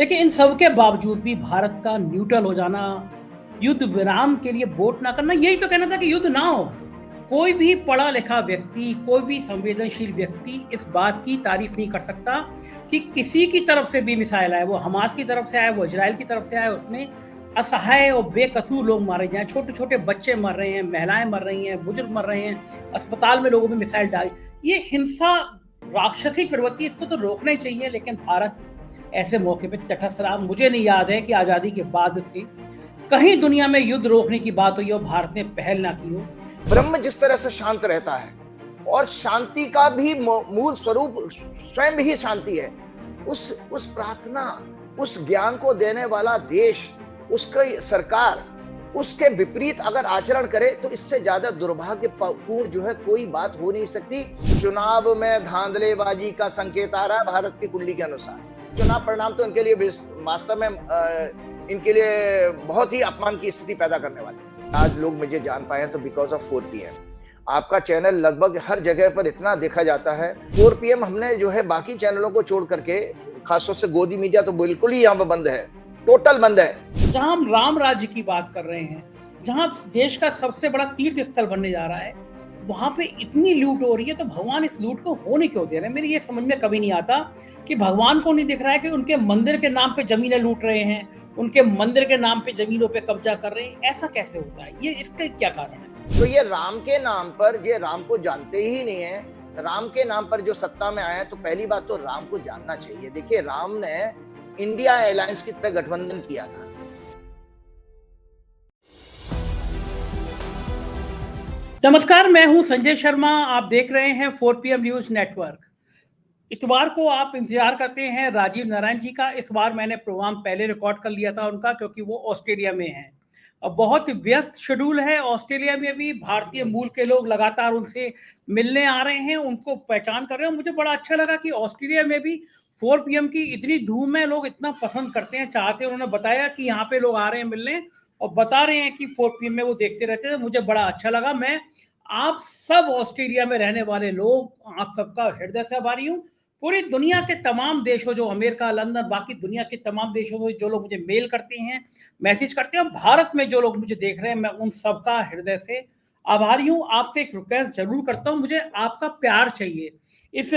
लेकिन इन सब के बावजूद भी भारत का न्यूट्रल हो जाना, युद्ध विराम के लिए वोट ना करना, यही तो कहना था कि युद्ध ना हो। कोई भी पढ़ा लिखा व्यक्ति, कोई भी संवेदनशील व्यक्ति इस बात की तारीफ नहीं कर सकता कि किसी की तरफ से भी मिसाइल आए, वो हमास की तरफ से आए, वो इजराइल की तरफ से आए, उसमें असहाय और बेकसूर लोग मारे जाएं, छोटे छोटे बच्चे मर रहे हैं, महिलाएं मर रही हैं, बुजुर्ग मर रहे हैं, अस्पताल में लोगों में मिसाइल डाली। ये हिंसा, राक्षसी प्रवृत्ति, इसको तो रोकना ही चाहिए। लेकिन भारत ऐसे मौके पे तटस्थ रहा। मुझे नहीं याद है कि आजादी के बाद से कहीं दुनिया में युद्ध रोकने की बात हुई हो, भारत ने पहल ना की हो। ब्रह्म जिस तरह से शांत रहता है और शांति का भी मूल स्वरूप स्वयं ही शांति है, उस प्रार्थना, उस ज्ञान को देने वाला देश, उसकी सरकार उसके विपरीत अगर आचरण करे तो इससे ज्यादा दुर्भाग्यपूर्ण जो है कोई बात हो नहीं सकती। चुनाव में धांधलेबाजी का संकेत आ रहा है भारत की कुंडली के अनुसार। चुनाव परिणाम तो इनके लिए वास्तव में इनके लिए बहुत ही अपमान की स्थिति पैदा करने वाले। आज लोग मुझे जान पाए हैं तो बिकॉज ऑफ 4 PM। आपका चैनल लगभग हर जगह पर इतना देखा जाता है। 4 PM हमने जो है बाकी चैनलों को छोड़ करके, खासतौर से गोदी मीडिया तो बिल्कुल ही यहाँ पर बंद है, टोटल बंद है। जहां हम राम राज्य की बात कर रहे हैं, जहां देश का सबसे बड़ा तीर्थ स्थल बनने जा रहा है, वहां पे इतनी लूट हो रही है, तो भगवान इस लूट को होने क्यों दे रहे हैं? मेरी ये समझ में कभी नहीं आता कि भगवान को नहीं दिख रहा है कि उनके मंदिर के नाम पे जमीनें लूट रहे हैं, उनके मंदिर के नाम पे जमीनों पे कब्जा कर रहे हैं। ऐसा कैसे होता है? ये इसका क्या कारण है? तो ये राम के नाम पर, ये राम को जानते ही नहीं है। राम के नाम पर जो सत्ता में आए हैं, तो पहली बात तो राम को जानना चाहिए। देखिए, राम ने इंडिया एलायंस की तरह गठबंधन किया था। नमस्कार, मैं हूं संजय शर्मा। आप देख रहे हैं 4 PM न्यूज नेटवर्क। इतवार को आप इंतजार करते हैं राजीव नारायण जी का। इस बार मैंने प्रोग्राम पहले रिकॉर्ड कर लिया था उनका, क्योंकि वो ऑस्ट्रेलिया में हैं। अब बहुत व्यस्त शेड्यूल है। ऑस्ट्रेलिया में भी भारतीय मूल के लोग लगातार उनसे मिलने आ रहे हैं, उनको पहचान कर रहे हैं। मुझे बड़ा अच्छा लगा कि ऑस्ट्रेलिया में भी 4 PM की इतनी धूम है, लोग इतना पसंद करते हैं, चाहते हैं। उन्होंने बताया कि यहाँ पे लोग आ रहे हैं मिलने और बता रहे हैं कि 4 PM में वो देखते रहते हैं। मुझे बड़ा अच्छा लगा। मैं आप सब ऑस्ट्रेलिया में रहने वाले लोग, आप सबका हृदय से आभारी हूँ। पूरी दुनिया के तमाम देशों, जो अमेरिका, लंदन, बाकी दुनिया के तमाम देशों में जो लोग मुझे मेल करते हैं, मैसेज करते हैं, और भारत में जो लोग मुझे देख रहे हैं, मैं उन सबका हृदय से आभारी हूँ। आपसे एक रिक्वेस्ट जरूर करता हूँ, मुझे आपका प्यार चाहिए। इस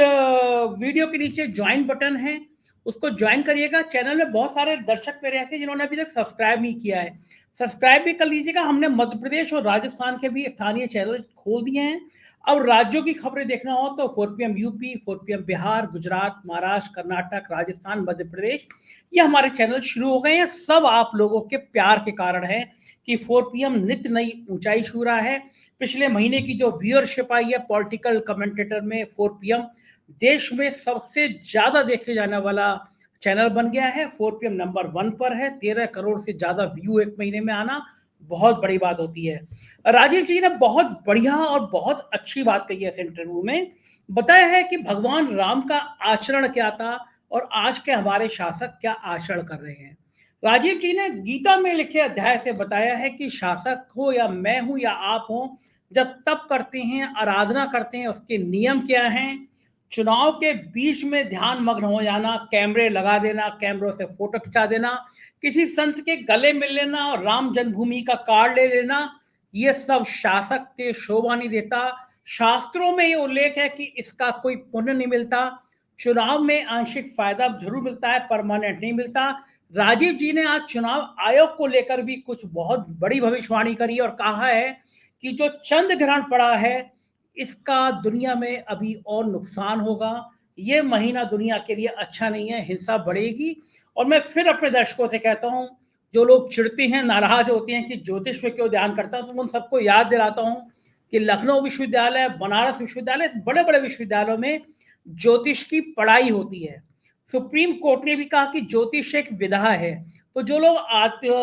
वीडियो के नीचे ज्वाइन बटन है, उसको ज्वाइन करिएगा। चैनल में बहुत सारे दर्शक मेरे ऐसे जिन्होंने अभी तक सब्सक्राइब नहीं किया है, सब्सक्राइब भी कर लीजिएगा। हमने मध्य प्रदेश और राजस्थान के भी स्थानीय चैनल खोल दिए हैं। अब राज्यों की खबरें देखना हो तो 4 PM UP, 4 PM Bihar, Gujarat, Maharashtra, Karnataka, Rajasthan, Madhya Pradesh, ये हमारे चैनल शुरू हो गए हैं। सब आप लोगों के प्यार के कारण है कि 4 PM नित्य नई ऊंचाई छू रहा है। पिछले महीने की जो व्यूअरशिप आई है पॉलिटिकल कमेंटेटर में, 4 PM देश में सबसे ज्यादा देखे जाने वाला चैनल बन गया है। 4 PM नंबर 1 पर है। 13 करोड़ से ज्यादा व्यू एक महीने में आना बहुत बड़ी बात होती है। राजीव जी ने बहुत बढ़िया और बहुत अच्छी बात कही है इस इंटरव्यू में। बताया है कि भगवान राम का आचरण क्या था और आज के हमारे शासक क्या आचरण कर रहे हैं। राजीव जी ने गीता में लिखे अध्याय से बताया है कि शासक हो या मैं हूं या आप हो, जब तप करते हैं, आराधना करते हैं, उसके नियम क्या हैं। चुनाव के बीच में ध्यान मग्न हो जाना, कैमरे लगा देना, कैमरों से फोटो खिंचा देना, किसी संत के गले मिल लेना और राम जन्मभूमि का कार्ड ले लेना, ये सब शासक के शोभा नहीं देता। शास्त्रों में ये उल्लेख है कि इसका कोई पुण्य नहीं मिलता। चुनाव में आंशिक फायदा जरूर मिलता है, परमानेंट नहीं मिलता। राजीव जी ने आज चुनाव आयोग को लेकर भी कुछ बहुत बड़ी भविष्यवाणी करी और कहा है कि जो चंद्र ग्रहण पड़ा है, इसका दुनिया में अभी और नुकसान होगा। ये महीना दुनिया के लिए अच्छा नहीं है, हिंसा बढ़ेगी। और मैं फिर अपने दर्शकों से कहता हूं, जो लोग चिढ़ते हैं, नाराज होते हैं कि ज्योतिष पे क्यों ध्यान करता हूं, तो उन सबको याद दिलाता हूं कि लखनऊ विश्वविद्यालय, बनारस विश्वविद्यालय, बड़े बड़े विश्वविद्यालयों में ज्योतिष की पढ़ाई होती है। सुप्रीम कोर्ट ने भी कहा कि ज्योतिष एक विधा है। तो जो लोग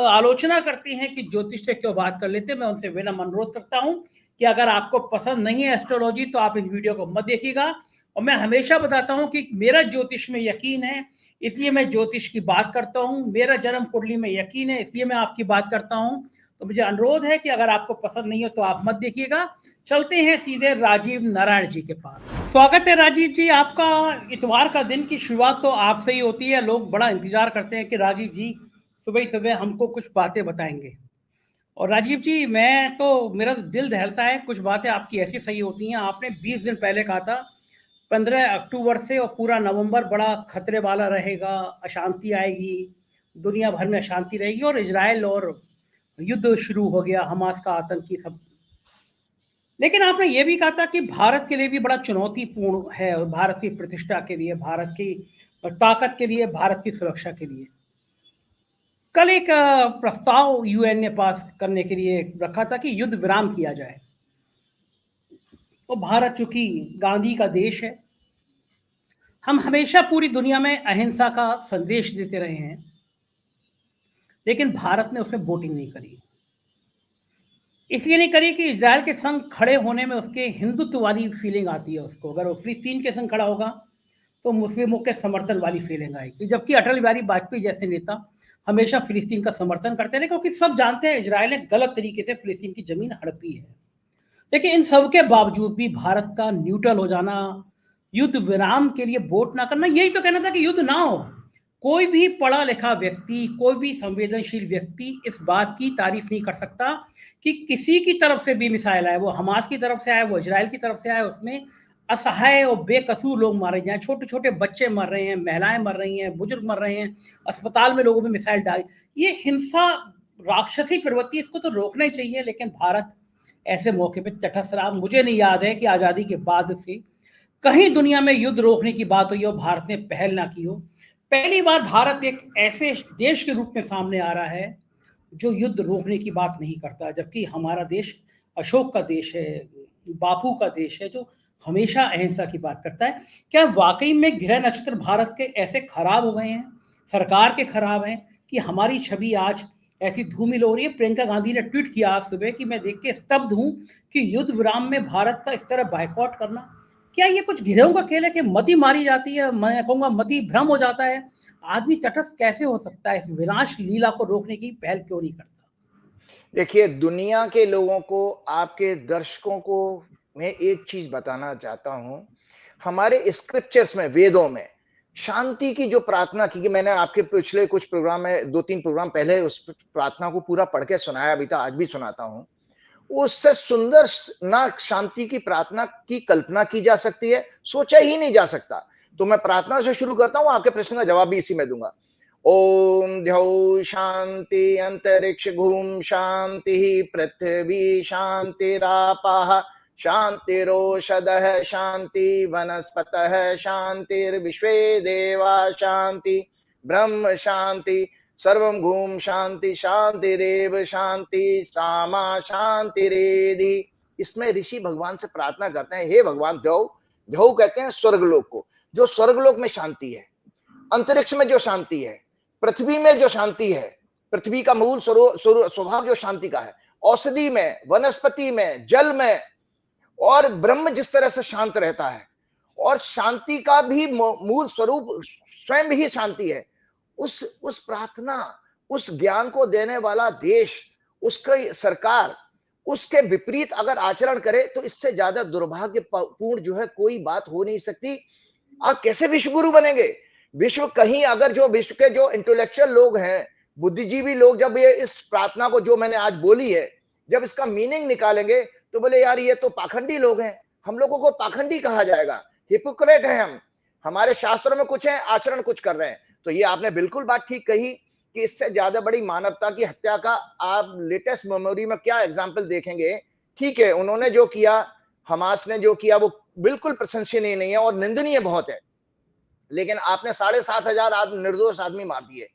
आलोचना करते हैं कि ज्योतिष से क्यों बात कर लेते हैं, मैं उनसे विनम्र अनुरोध करता हूं कि अगर आपको पसंद नहीं है एस्ट्रोलॉजी तो आप इस वीडियो को मत देखिएगा। और मैं हमेशा बताता हूं कि मेरा ज्योतिष में यकीन है, इसलिए मैं ज्योतिष की बात करता हूं। मेरा जन्म कुंडली में यकीन है, इसलिए मैं आपकी बात करता हूं। तो मुझे अनुरोध है कि अगर आपको पसंद नहीं है तो आप मत देखिएगा। चलते हैं सीधे राजीव नारायण जी के पास। स्वागत है राजीव जी आपका। इतवार का दिन की शुरुआत तो आपसे ही होती है। लोग बड़ा इंतजार करते हैं कि राजीव जी सुबह ही सुबह हमको कुछ बातें बताएंगे। और राजीव जी मेरा दिल दहलता है, कुछ बातें आपकी ऐसी सही होती हैं। आपने 20 दिन पहले कहा था 15 अक्टूबर से और पूरा नवंबर बड़ा खतरे वाला रहेगा, अशांति आएगी, दुनिया भर में अशांति रहेगी और इजराइल और युद्ध शुरू हो गया, हमास का आतंकी सब। लेकिन आपने ये भी कहा था कि भारत के लिए भी बड़ा चुनौतीपूर्ण है, और भारत की प्रतिष्ठा के लिए, भारत की ताकत के लिए, भारत की सुरक्षा के लिए। कल एक प्रस्ताव यूएन ने पास करने के लिए रखा था कि युद्ध विराम किया जाए। और भारत चूंकि गांधी का देश है, हम हमेशा पूरी दुनिया में अहिंसा का संदेश देते रहे हैं, लेकिन भारत ने उसमें वोटिंग नहीं करी। इसलिए नहीं करी कि इजराइल के संग खड़े होने में उसके हिंदुत्व वाली फीलिंग आती है उसको। अगर वो फिलिस्तीन के संग खड़ा होगा तो मुस्लिमों के समर्थन वाली फीलिंग आएगी, जबकि अटल बिहारी वाजपेयी जैसे नेता हमेशा फिलिस्तीन का समर्थन करते रहे, क्योंकि सब जानते हैं इजराइल ने गलत तरीके से फिलिस्तीन की जमीन हड़पी है। लेकिन इन सब के बावजूद भी भारत का न्यूट्रल हो जाना, युद्ध विराम के लिए वोट ना करना, यही तो कहना था कि युद्ध ना हो। कोई भी पढ़ा लिखा व्यक्ति, कोई भी संवेदनशील व्यक्ति इस बात की तारीफ नहीं कर सकता कि किसी की तरफ से भी मिसाइल आए, वो हमास की तरफ से आए, वो इजराइल की तरफ से आए, उसमें असहाय और बेकसूर लोग मारे जाएं, छोटे छोटे बच्चे मर रहे हैं, महिलाएं मर रही हैं, बुजुर्ग मर रहे हैं, अस्पताल में लोगों में मिसाइल डाली। ये हिंसा, राक्षसी प्रवृत्ति, इसको तो रोकना ही चाहिए। लेकिन भारत ऐसे मौके पे तटस्थ रहा। मुझे नहीं याद है कि आज़ादी के बाद से कहीं दुनिया में युद्ध रोकने की बात हुई हो, भारत ने पहल ना की हो। पहली बार भारत एक ऐसे देश के रूप में सामने आ रहा है जो युद्ध रोकने की बात नहीं करता, जबकि हमारा देश अशोक का देश है, बापू का देश है, जो हमेशा अहिंसा की बात करता है। क्या वाकई में ग्रह नक्षत्र भारत के ऐसे खराब हो गए हैं, सरकार के खराब हैं, कि हमारी छवि आज ऐसी धूमिल हो रही है? प्रियंका गांधी ने ट्वीट किया आज सुबह कि मैं देख के स्तब्ध हूं कि युद्ध विराम में भारत का इस तरह बायकॉट करना, क्या ये कुछ गिरोह का खेल है कि मति मारी जाती है? मैं कहूंगा मति भ्रम हो जाता है। आदमी तटस्थ कैसे हो सकता है? इस विनाश लीला को रोकने की पहल क्यों नहीं करता? देखिए, दुनिया के लोगों को, आपके दर्शकों को मैं एक चीज बताना चाहता हूं। हमारे स्क्रिप्चर्स में, वेदों में शांति की जो प्रार्थना की, मैंने आपके पिछले कुछ प्रोग्राम में, 2-3 प्रोग्राम पहले उस प्रार्थना को पूरा पढ़ के सुनाया भी था, आज भी सुनाता हूं। उससे सुंदर ना शांति की प्रार्थना की कल्पना की जा सकती है, सोचा ही नहीं जा सकता। तो मैं प्रार्थना से शुरू करता हूं, आपके प्रश्न का जवाब भी इसी में दूंगा। ओम द्यौ शांति अंतरिक्ष घूम शांति पृथ्वी शांतिरापः शांतिरोषधः शांति वनस्पतः शांतिर्विश्वे देवा शांति ब्रह्म शांति सर्वं घूम शांति शांतिरेव शांति सामा शांतिरेधि। इसमें ऋषि भगवान से प्रार्थना करते हैं, हे भगवान, द्यौ, द्यौ कहते हैं स्वर्गलोक को, जो स्वर्गलोक में शांति है, अंतरिक्ष में जो शांति है, पृथ्वी में जो शांति है, पृथ्वी का मूल स्वभाव जो शांति का है, औषधि में, वनस्पति में, जल में, और ब्रह्म जिस तरह से शांत रहता है, और शांति का भी मूल स्वरूप स्वयं ही शांति है। उस प्रार्थना, उस ज्ञान को देने वाला देश, उसकी सरकार उसके विपरीत अगर आचरण करे तो इससे ज्यादा दुर्भाग्यपूर्ण जो है कोई बात हो नहीं सकती। आप कैसे विश्व गुरु बनेंगे? विश्व कहीं, अगर जो विश्व के जो इंटेलेक्चुअल लोग हैं, बुद्धिजीवी लोग, जब ये इस प्रार्थना को जो मैंने आज बोली है, जब इसका मीनिंग निकालेंगे तो बोले यार ये तो पाखंडी लोग हैं, हम लोगों को पाखंडी कहा जाएगा, हिपोक्रेट है हम, हमारे शास्त्रों में कुछ है, आचरण कुछ कर रहे हैं। तो ये आपने बिल्कुल बात ठीक कही कि इससे ज्यादा बड़ी मानवता की हत्या का आप लेटेस्ट मेमोरी में क्या एग्जाम्पल देखेंगे? ठीक है, उन्होंने जो किया, हमास ने जो किया, वो बिल्कुल प्रशंसनीय नहीं है और निंदनीय बहुत है। लेकिन आपने 7,500 निर्दोष आदमी मार दिए,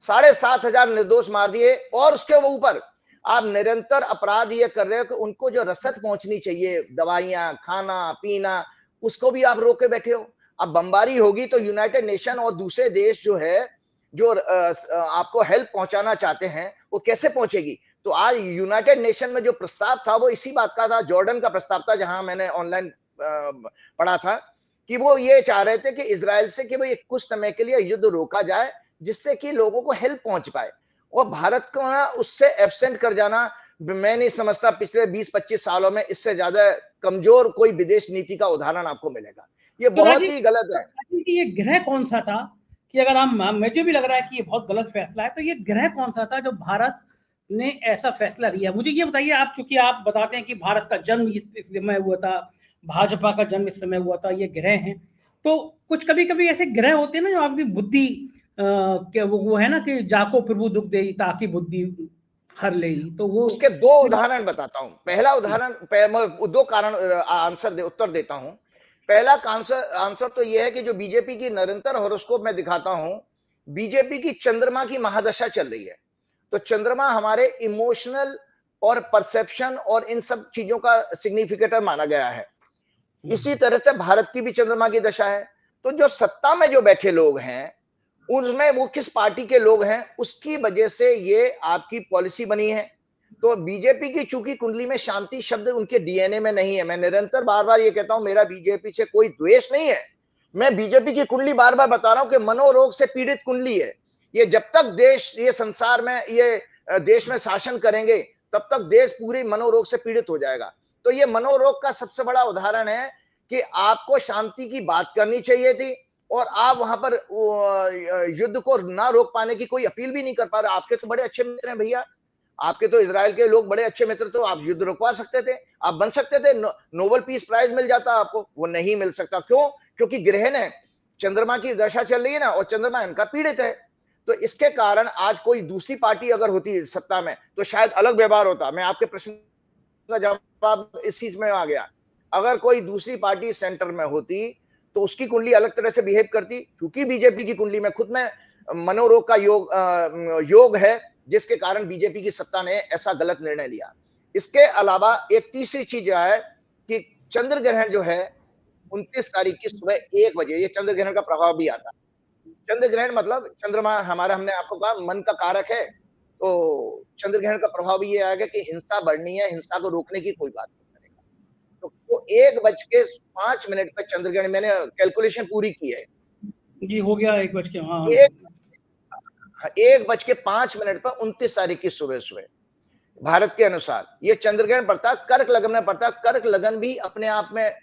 7,500 निर्दोष मार दिए, और उसके ऊपर आप निरंतर अपराध ये कर रहे हो कि उनको जो रसद पहुंचनी चाहिए, दवाइयां, खाना पीना, उसको भी आप रोके बैठे हो। अब बमबारी होगी तो यूनाइटेड नेशन और दूसरे देश जो है, जो आपको हेल्प पहुंचाना चाहते हैं, वो कैसे पहुंचेगी? तो आज यूनाइटेड नेशन में जो प्रस्ताव था वो इसी बात का था, जॉर्डन का प्रस्ताव था, जहां मैंने ऑनलाइन पढ़ा था कि वो ये चाह रहे थे कि इजराइल से कि भाई कुछ समय के लिए युद्ध रोका जाए, जिससे कि लोगों को हेल्प पहुंच पाए। और भारत को उससे एब्सेंट कर जाना मैं नहीं समझता पिछले 20-25 सालों में इससे ज्यादा कमजोर कोई विदेश नीति का उदाहरण आपको मिलेगा। ये तो बहुत ही गलत है। ये ग्रह कौन सा था कि अगर हम, मुझे भी लग रहा है कि ये बहुत गलत फैसला है, तो ये ग्रह कौन सा था जो भारत ने ऐसा फैसला लिया? मुझे ये बताइए आप, चूंकि आप बताते हैं कि भारत का जन्म इस समय हुआ था, भाजपा का जन्म इस समय हुआ था, ये ग्रह हैं, तो कुछ कभी कभी ऐसे ग्रह होते हैं ना जो आपकी बुद्धि वो है ना कि जाको प्रभु दुख दे ताकि बुद्धि हर ले, तो वो उसके दो उदाहरण बताता हूं। पहला उदाहरण, दो कारण उत्तर देता हूं। पहला आंसर तो यह है कि जो बीजेपी की निरंतर हॉरोस्कोप में दिखाता हूं, बीजेपी की चंद्रमा की महादशा चल रही है। तो चंद्रमा हमारे इमोशनल और परसेप्शन और इन सब चीजों का सिग्निफिकेटर माना गया है। इसी तरह से भारत की भी चंद्रमा की दशा है। तो जो सत्ता में जो बैठे लोग हैं, उसमें वो किस पार्टी के लोग हैं, उसकी वजह से ये आपकी पॉलिसी बनी है। तो बीजेपी की चूंकि कुंडली में शांति शब्द उनके डीएनए में नहीं है। मैं निरंतर बार बार ये कहता हूं, मेरा बीजेपी से कोई द्वेष नहीं है। मैं बीजेपी की कुंडली बार बार बता रहा हूं कि मनोरोग से पीड़ित कुंडली है। ये जब तक देश, ये संसार में, ये देश में शासन करेंगे, तब तक देश पूरी मनोरोग से पीड़ित हो जाएगा। तो ये मनोरोग का सबसे बड़ा उदाहरण है कि आपको शांति की बात करनी चाहिए थी और आप वहां पर युद्ध को ना रोक पाने की कोई अपील भी नहीं कर पा रहे। आपके तो बड़े अच्छे मित्र हैं भैया, आपके तो इजराइल के लोग बड़े अच्छे मित्र, तो आप युद्ध रुकवा सकते थे, आप बन सकते थे, नोबेल पीस प्राइज मिल जाता आपको। वो नहीं मिल सकता। क्यों? क्योंकि ग्रहण है, चंद्रमा की दशा चल रही है ना, और चंद्रमा इनका पीड़ित है। तो इसके कारण आज कोई दूसरी पार्टी अगर होती सत्ता में तो शायद अलग व्यवहार होता। मैं आपके प्रश्न का जवाब इस चीज में आ गया। अगर कोई दूसरी पार्टी सेंटर में होती तो उसकी कुंडली अलग तरह से बिहेव करती। क्योंकि बीजेपी की कुंडली में खुद में मनोरोग का योग है, जिसके कारण बीजेपी की सत्ता ने ऐसा गलत निर्णय लिया। इसके अलावा एक तीसरी चीज है कि चंद्र ग्रहण जो है 29 तारीख की सुबह 1 बजे, ये चंद्र ग्रहण का प्रभाव भी आता है। चंद्र ग्रहण मतलब चंद्रमा हमारा, हमने आपको कहा, मन का कारक है। तो चंद्र ग्रहण का प्रभाव ये आएगा कि हिंसा बढ़नी है, हिंसा को रोकने की कोई बात नहीं करेगा। तो 1:05 पर चंद्र ग्रहण, मैंने कैलकुलेशन पूरी की है जी, हो गया 1:00 हाँ। 1:05 पर 29 तारीख की सुबह सुबह भारत के अनुसार ये चंद्र ग्रहण पड़ता है, कर्क लगन में पड़ता है। कर्क लगन भी अपने आप में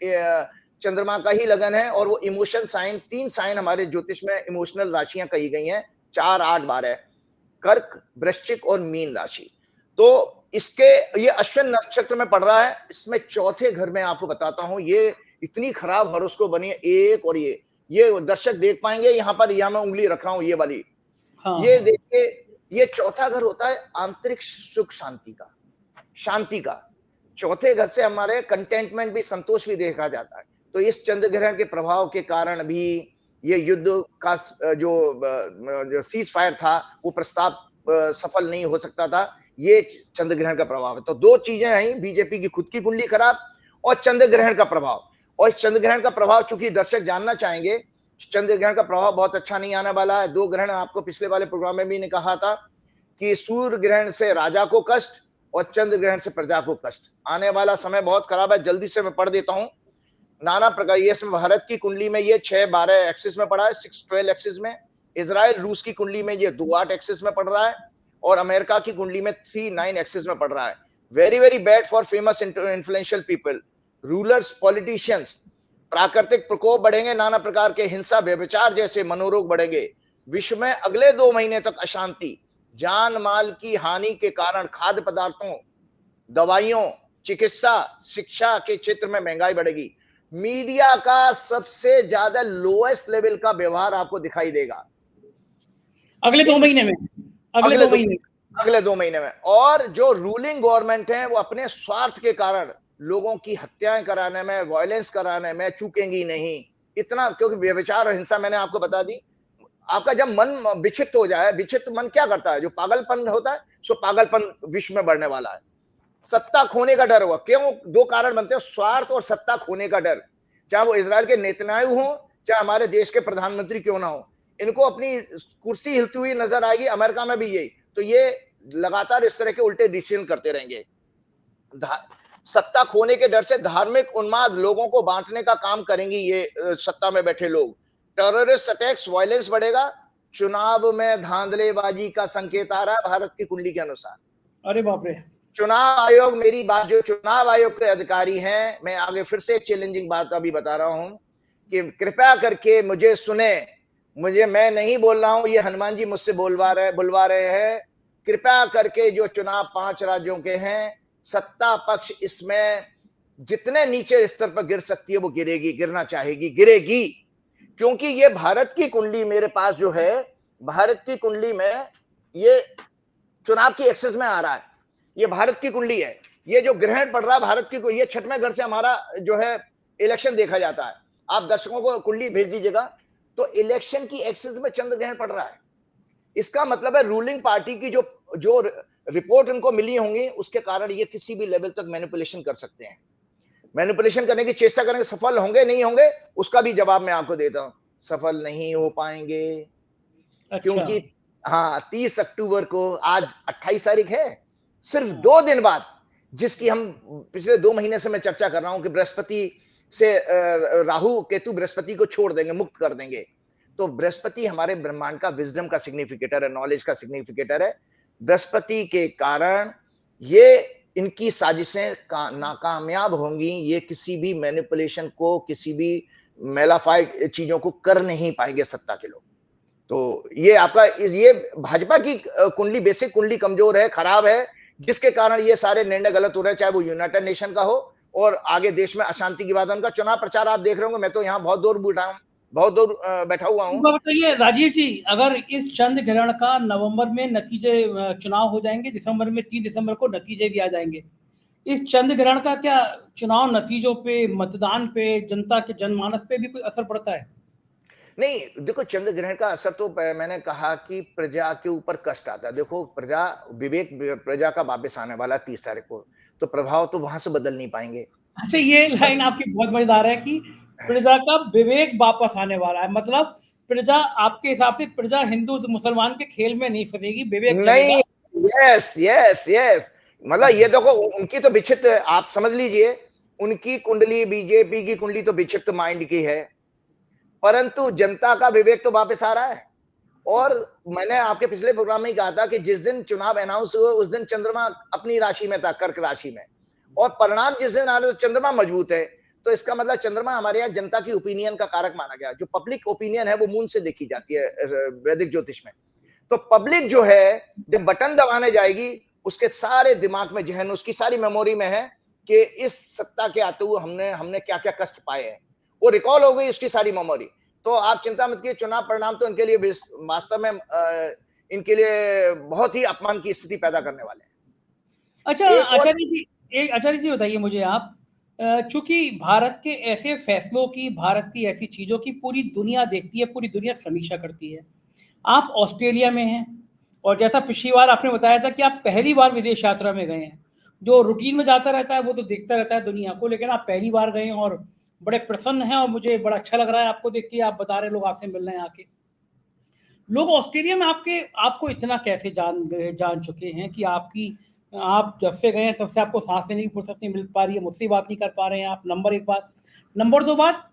चंद्रमा का ही लगन है, और वो इमोशन साइन, 3 साइन हमारे ज्योतिष में इमोशनल राशियां कही गई हैं, 4, 8, 12, कर्क, वृश्चिक और मीन राशि। तो इसके, ये अश्विन नक्षत्र में पड़ रहा है। इसमें चौथे घर में आपको बताता हूं, ये इतनी खराब हॉरोस्कोप बनी है। एक और ये दर्शक देख पाएंगे, यहाँ पर, यहाँ मैं उंगली रख रहा हूं, ये वाली, ये देखिए, ये चौथा घर होता है आंतरिक सुख शांति का। चौथे घर से हमारे कंटेंटमेंट भी, संतोष भी देखा जाता है। तो इस चंद्र ग्रहण के प्रभाव के कारण भी ये युद्ध का जो सीज फायर था, वो प्रस्ताव सफल नहीं हो सकता था। ये चंद्र ग्रहण का प्रभाव है। तो दो चीजें हैं, बीजेपी की खुद की कुंडली खराब और चंद्र ग्रहण का प्रभाव। और इस चंद्र ग्रहण का प्रभाव चूंकि दर्शक जानना चाहेंगे, चंद्र ग्रहण का प्रभाव बहुत अच्छा नहीं आने वाला है। 2 ग्रहण आपको पिछले वाले प्रोग्राम में भी ने कहा था कि सूर्य ग्रहण से राजा को कष्ट और चंद्र ग्रहण से प्रजा को कष्ट। आने वाला समय बहुत खराब है। जल्दी से मैं पढ़ देता हूं। नाना प्रकार, ये भारत की कुंडली में ये 6-12 एक्सिस में पड़ा है, 6-12 एक्सिस में। इजराइल रूस की कुंडली में ये 2-8 एक्सिस में पड़ रहा है, और अमेरिका की कुंडली में 3-9 एक्सिस में पड़ रहा है। Very very bad for famous influential people, rulers, politicians. प्राकृतिक प्रकोप बढ़ेंगे, नाना प्रकार के हिंसा, व्यभिचार जैसे मनोरोग बढ़ेंगे। विश्व में अगले 2 महीने तक अशांति, जान माल की हानि के कारण खाद्य पदार्थों, दवाइयों, चिकित्सा, शिक्षा के क्षेत्र में महंगाई बढ़ेगी। मीडिया का सबसे ज्यादा लोएस्ट लेवल का व्यवहार आपको दिखाई देगा अगले 2 महीने में, अगले 2 महीने में। और जो रूलिंग गवर्नमेंट है, वो अपने स्वार्थ के कारण लोगों की हत्याएं कराने में, वायलेंस कराने में चूकेंगी नहीं इतना। क्योंकि व्यभिचार और हिंसा मैंने आपको बता दी। आपका जब मन विक्षिप्त हो जाए, विक्षिप्त मन क्या करता है, जो पागलपन होता है, सो पागलपन विश्व में बढ़ने वाला है। सत्ता खोने का डर हुआ। क्यों? 2 कारण बनते हैं, स्वार्थ और सत्ता खोने का डर। चाहे वो इजराइल के नेतन्याहू हो, चाहे हमारे देश के प्रधानमंत्री क्यों ना हो, इनको अपनी कुर्सी हिलती हुई नजर आएगी। अमेरिका में भी यही। तो ये लगातार इस तरह के उल्टे डिसीजन करते रहेंगे। सत्ता खोने के डर से धार्मिक उन्माद, लोगों को बांटने का काम करेंगी ये सत्ता में बैठे लोग। टेररिस्ट अटैक्स, वायलेंस बढ़ेगा। चुनाव में धांधलेबाजी का संकेत आ रहा है भारत की कुंडली के अनुसार। अरे बाप रे। चुनाव आयोग, मेरी बात, जो चुनाव आयोग के अधिकारी हैं, मैं आगे फिर से एक चैलेंजिंग बात अभी बता रहा हूं कि कृपया करके मुझे सुने, मैं नहीं बोल रहा हूं, ये हनुमान जी मुझसे बुलवा रहे हैं। कृपया करके जो चुनाव 5 राज्यों के हैं, सत्ता पक्ष इसमें जितने नीचे स्तर पर गिर सकती है वो गिरेगी, गिरना चाहेगी, गिरेगी। क्योंकि ये भारत की कुंडली मेरे पास जो है, भारत की कुंडली में ये चुनाव की एक्सेस में आ रहा है, ये भारत की कुंडली है। ये जो ग्रहण पड़ रहा है भारत की, ये 6वें घर से हमारा जो है इलेक्शन देखा जाता है। आप दर्शकों को कुंडली भेज दीजिएगा, तो इलेक्शन की एक्सेस में चंद्र ग्रहण पड़ रहा है। इसका मतलब है रूलिंग पार्टी की जो रिपोर्ट उनको मिली होंगी, उसके कारण ये किसी भी लेवल तक मैनिपुलेशन कर सकते हैं। मैनिपुलेशन करने की चेष्टा करेंगे, सफल होंगे नहीं होंगे उसका भी जवाब मैं आपको देता हूं, सफल नहीं हो पाएंगे। अच्छा। क्योंकि हाँ, 30 अक्टूबर को, आज 28 तारीख है, सिर्फ 2 दिन बाद, जिसकी हम पिछले 2 महीने से मैं चर्चा कर रहा हूं कि बृहस्पति से राहु केतु बृहस्पति को छोड़ देंगे, मुक्त कर देंगे। तो बृहस्पति हमारे ब्रह्मांड का विजडम का सिग्निफिकेटर है, नॉलेज का सिग्निफिकेटर है। बृहस्पति के कारण ये इनकी साजिशें नाकामयाब होंगी। ये किसी भी मैनिपुलेशन को, किसी भी मेलाफाइड चीजों को कर नहीं पाएंगे सत्ता के लोग। तो ये आपका ये भाजपा की कुंडली, बेसिक कुंडली कमजोर है, खराब है, जिसके कारण ये सारे निर्णय गलत हो रहे हैं, चाहे वो यूनाइटेड नेशन का हो और आगे देश में अशांति की बात है। उनका चुनाव प्रचार आप देख रहे होंगे, मैं तो यहाँ बहुत दूर बैठा हुआ हूँ। बताइए राजीव जी, अगर इस चंद्र ग्रहण का नवंबर में नतीजे, चुनाव हो जाएंगे, दिसंबर में 3 दिसंबर को नतीजे भी आ जाएंगे, इस चंद्र ग्रहण का क्या चुनाव नतीजों पे, मतदान पे, जनता के जनमानस पे भी कोई असर पड़ता है? नहीं, देखो, चंद्र ग्रहण का असर तो मैंने कहा कि प्रजा के ऊपर कष्ट आता है। देखो, प्रजा का वापस आने वाला 30 तारीख को, तो प्रभाव तो वहां से बदल नहीं पाएंगे। अच्छा, ये लाइन आपकी बहुत मजेदार है कि प्रजा का विवेक वापस आने वाला है। मतलब प्रजा, आपके हिसाब से प्रजा हिंदू मुसलमान के खेल में नहीं फंसेगी, विवेक नहीं। यस यस यस, मतलब ये देखो, उनकी तो विक्षिप्त, आप समझ लीजिए, उनकी कुंडली, बीजेपी की कुंडली तो विक्षिप्त माइंड की है, परंतु जनता का विवेक तो वापस आ रहा है। और मैंने आपके पिछले प्रोग्राम में ही कहा था कि जिस दिन चुनाव अनाउंस हुए उस दिन चंद्रमा अपनी राशि में था, कर्क राशि में, और परिणाम जिस दिन आ रहे तो चंद्रमा मजबूत है। तो इसका मतलब चंद्रमा हमारे यहाँ जनता की ओपिनियन का कारक माना गया। जो पब्लिक ओपिनियन है वो मून से देखी जाती है वैदिक ज्योतिष में। तो पब्लिक जो है, जब बटन दबाने जाएगी, उसके सारे दिमाग में, जहन, उसकी सारी मेमोरी में है कि इस सत्ता के आते हुए हमने क्या क्या कष्ट पाए हैं, वो रिकॉल हो गई उसकी सारी मेमोरी। तो आप चिंता मत कीजिए, चुनाव परिणाम तो इनके लिए वास्तव में इनके लिए बहुत ही अपमान की स्थिति पैदा करने वाले हैं। अच्छा आचार्य जी बताइए मुझे आप, चूंकि भारत के ऐसे फैसलों की, भारत की ऐसी चीजों की पूरी दुनिया देखती है, पूरी दुनिया समीक्षा करती है। आप ऑस्ट्रेलिया में हैं और जैसा पिछली बार आपने बताया था कि आप पहली बार विदेश यात्रा में गए हैं। जो रूटीन में जाता रहता है वो तो देखता रहता है दुनिया को, लेकिन आप पहली बार गए हैं और बड़े प्रसन्न हैं और मुझे बड़ा अच्छा लग रहा है आपको देख के। आप बता रहे लोग आपसे मिल रहे हैं आके। लोग ऑस्ट्रेलिया में आपको इतना कैसे जान चुके हैं कि आप जब से गए हैं तब से आपको सांस लेने की फुर्सत नहीं मिल पा रही है, मुझसे बात नहीं कर पा रहे हैं आप, नंबर 1 बात। नंबर 2 बात,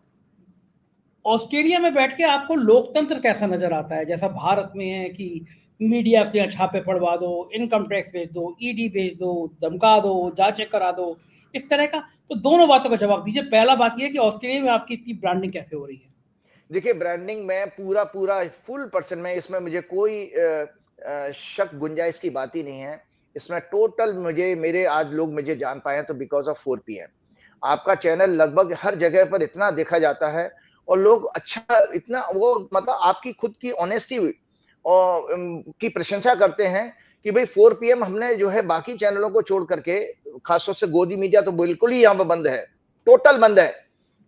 ऑस्ट्रेलिया में बैठ के आपको लोकतंत्र कैसा नजर आता है? जैसा भारत में है कि मीडिया के छापे पड़वा दो, इनकम टैक्स भेज दो, ईडी भेज दो, धमका दो, जांचें करा दो, इस तरह का। तो दोनों बातों का जवाब दीजिए। पहला बात यह कि ऑस्ट्रेलिया में आपकी इतनी ब्रांडिंग कैसे हो रही है? देखिए, ब्रांडिंग में पूरा फुल % में, इसमें मुझे कोई शक गुंजाइश की बात ही नहीं है। इसमें टोटल मेरे आज लोग मुझे जान पाए हैं तो बिकॉज ऑफ 4PM। आपका चैनल लगभग हर जगह पर इतना देखा जाता है और लोग अच्छा, इतना वो, मतलब आपकी खुद की ऑनेस्टी और की प्रशंसा करते हैं कि भाई 4PM हमने जो है बाकी चैनलों को छोड़ करके, खासतौर से गोदी मीडिया तो बिल्कुल ही यहाँ पर बंद है, टोटल बंद है।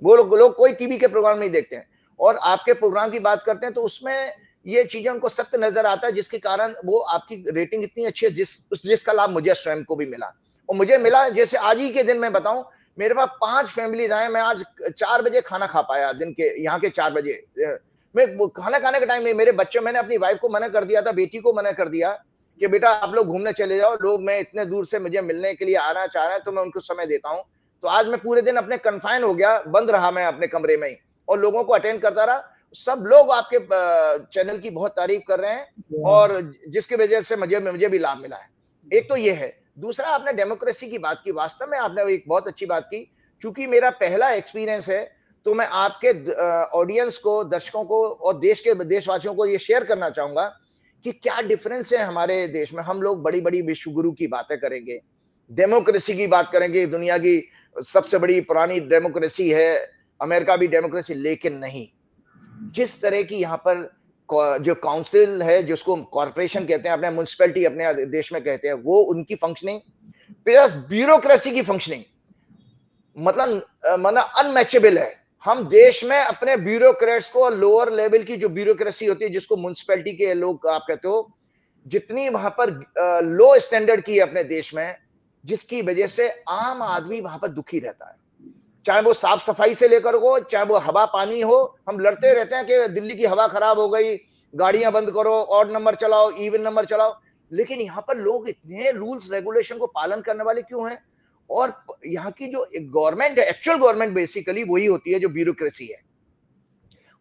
वो लोग कोई टीवी के प्रोग्राम नहीं देखते हैं और आपके प्रोग्राम की बात करते हैं तो उसमें ये चीजें उनको सत्य नजर आता है, जिसके कारण वो आपकी रेटिंग इतनी अच्छी है, जिसका लाभ मुझे स्वयं को भी मिला। और मुझे मिला, जैसे आज ही के दिन मैं बताऊं, मेरे पास 5 फैमिलीज आए। मैं आज 4 बजे खाना खा पाया, दिन के यहाँ के 4 बजे। मैं खाना खाने के टाइम में मेरे बच्चों, मैंने अपनी वाइफ को मना कर दिया था, बेटी को मना कर दिया कि बेटा आप लोग घूमने चले जाओ। लोग मैं इतने दूर से मुझे मिलने के लिए आना चाह रहे हैं तो मैं उनको समय देता हूँ। तो आज मैं पूरे दिन अपने कन्फाइन हो गया, बंद रहा मैं अपने कमरे में ही और लोगों को अटेंड करता रहा। सब लोग आपके चैनल की बहुत तारीफ कर रहे हैं और जिसकी वजह से मुझे भी लाभ मिला है। एक तो ये है। दूसरा, आपने डेमोक्रेसी की बात की, वास्तव में आपने एक बहुत अच्छी बात की। चूंकि मेरा पहला एक्सपीरियंस है, तो मैं आपके ऑडियंस को, दर्शकों को और देश के देशवासियों को ये शेयर करना चाहूंगा कि क्या डिफरेंस है हमारे देश में। हम लोग बड़ी बड़ी विश्व गुरु की बातें करेंगे, डेमोक्रेसी की बात करेंगे, दुनिया की सबसे बड़ी पुरानी डेमोक्रेसी है, अमेरिका भी डेमोक्रेसी, लेकिन नहीं। जिस तरह की यहाँ पर जो काउंसिल है, जिसको कॉर्पोरेशन कहते हैं, अपने म्युनिसिपैलिटी अपने देश में कहते हैं, वो उनकी फंक्शनिंग, प्लस ब्यूरोक्रेसी की फंक्शनिंग, मतलब अनमैचेबल है। हम देश में अपने ब्यूरोक्रेट्स को, लोअर लेवल की जो ब्यूरोक्रेसी होती है, जिसको म्युनिसिपैलिटी के लोग आप कहते हो, जितनी वहां पर लो स्टैंडर्ड की है अपने देश में, जिसकी वजह से आम आदमी वहां पर दुखी रहता है। चाहे वो साफ सफाई से लेकर हो, चाहे वो हवा पानी हो। हम लड़ते रहते हैं कि दिल्ली की हवा खराब हो गई, गाड़ियां बंद करो, ऑड नंबर चलाओ, इवन नंबर चलाओ। लेकिन यहाँ पर लोग इतने रूल्स रेगुलेशन को पालन करने वाले क्यों हैं? और यहाँ की जो गवर्नमेंट है, एक्चुअल गवर्नमेंट बेसिकली वही होती है जो ब्यूरोक्रेसी है।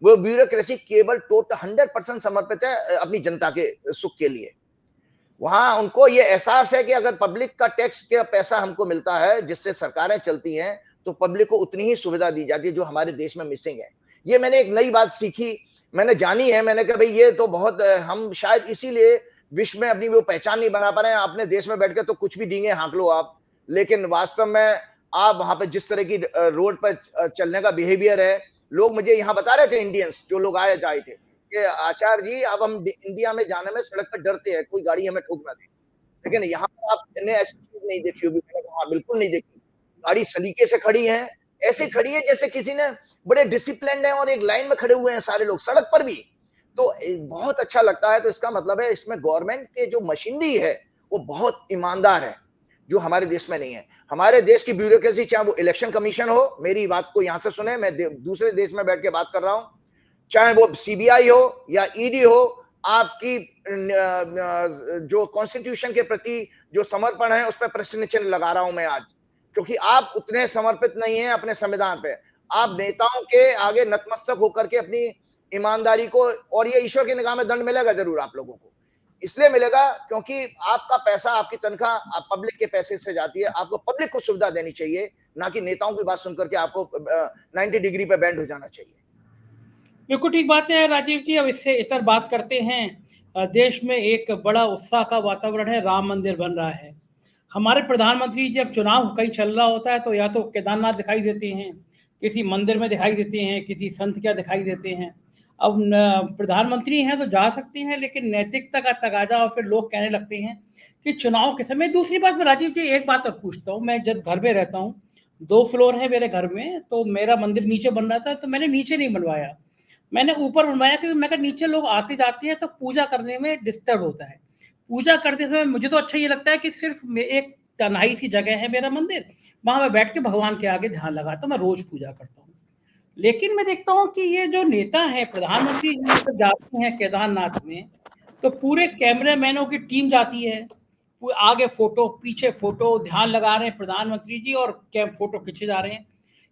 वो ब्यूरोक्रेसी केवल टोटल 100% समर्पित है अपनी जनता के सुख के लिए। वहां उनको ये एहसास है कि अगर पब्लिक का टैक्स का पैसा हमको मिलता है, जिससे सरकारें चलती हैं, तो पब्लिक को उतनी ही सुविधा दी जाती है, जो हमारे देश में मिसिंग है। ये मैंने एक नई बात सीखी, मैंने जानी है। मैंने कहा भाई ये तो बहुत, हम शायद इसीलिए विश्व में अपनी वो पहचान नहीं बना पा रहे हैं। अपने देश में बैठ के तो कुछ भी डींगे हाँक लो आप, लेकिन वास्तव में आप वहां पे जिस तरह की रोड पर चलने का बिहेवियर है, लोग मुझे यहाँ बता रहे थे, इंडियंस जो लोग जाए थे, कि आचार्य जी अब हम इंडिया में जाने में सड़क पर डरते हैं, कोई गाड़ी हमें ठोक ना दे। लेकिन यहाँ पर आपने ऐसी चीज नहीं देखी होगी। मैंने कहा बिल्कुल नहीं देखी। गाड़ी सलीके से खड़ी है, ऐसे खड़ी है जैसे किसी ने, बड़े डिसिप्लिन है, और एक लाइन में खड़े हुए हैं सारे लोग सड़क पर भी। तो बहुत अच्छा लगता है। तो इसका मतलब है इसमें गवर्नमेंट के जो मशीनरी है वो बहुत ईमानदार है, जो हमारे देश में नहीं है। हमारे देश की ब्यूरोक्रेसी, चाहे वो इलेक्शन कमीशन हो, मेरी बात को यहाँ से सुने, मैं दूसरे देश में बैठ के बात कर रहा हूँ, चाहे वो सीबीआई हो या ईडी हो, आपकी जो कॉन्स्टिट्यूशन के प्रति जो समर्पण है, उस पर प्रश्न चिन्ह लगा रहा हूं मैं आज, क्योंकि आप उतने समर्पित नहीं हैं अपने संविधान पे। आप नेताओं के आगे नतमस्तक होकर के अपनी ईमानदारी को, और ये ईश्वर की निगाह में दंड मिलेगा जरूर आप लोगों को, इसलिए मिलेगा क्योंकि आपका पैसा, आपकी तनख्वाह पब्लिक के पैसे से जाती है। आपको पब्लिक को सुविधा देनी चाहिए, ना कि नेताओं की बात सुनकर के आपको 90 डिग्री पे बैंड हो जाना चाहिए। बिल्कुल ठीक बात है राजीव जी। अब इससे इतर बात करते हैं। देश में एक बड़ा उत्साह का वातावरण है, राम मंदिर बन रहा है। हमारे प्रधानमंत्री जब चुनाव कहीं चल रहा होता है तो या तो केदारनाथ दिखाई देते हैं, किसी मंदिर में दिखाई देते हैं, किसी संत क्या दिखाई देते हैं। अब प्रधानमंत्री हैं तो जा सकते हैं, लेकिन नैतिकता का तगाजा, और फिर लोग कहने लगते हैं कि चुनाव के समय। दूसरी बात मैं राजीव जी एक बात और पूछता हूँ, मैं जब घर में रहता हूँ, 2 फ्लोर है मेरे घर में, तो मेरा मंदिर नीचे बन रहा था, तो मैंने नीचे नहीं बनवाया, मैंने ऊपर बनवाया, क्योंकि मैं नीचे लोग आते जाते हैं तो पूजा करने में डिस्टर्ब होता है। पूजा करते समय मुझे तो अच्छा ये लगता है कि सिर्फ एक तन्हाई सी जगह है मेरा मंदिर, वहां मैं बैठ के भगवान के आगे ध्यान लगाता हूँ, मैं रोज पूजा करता हूँ। लेकिन मैं देखता हूँ कि ये जो नेता है, प्रधानमंत्री जब जाते हैं केदारनाथ में, तो पूरे कैमरामैनों की टीम जाती है, आगे फोटो पीछे फोटो, ध्यान लगा रहे हैं प्रधानमंत्री जी, और फोटो खींचे जा रहे हैं।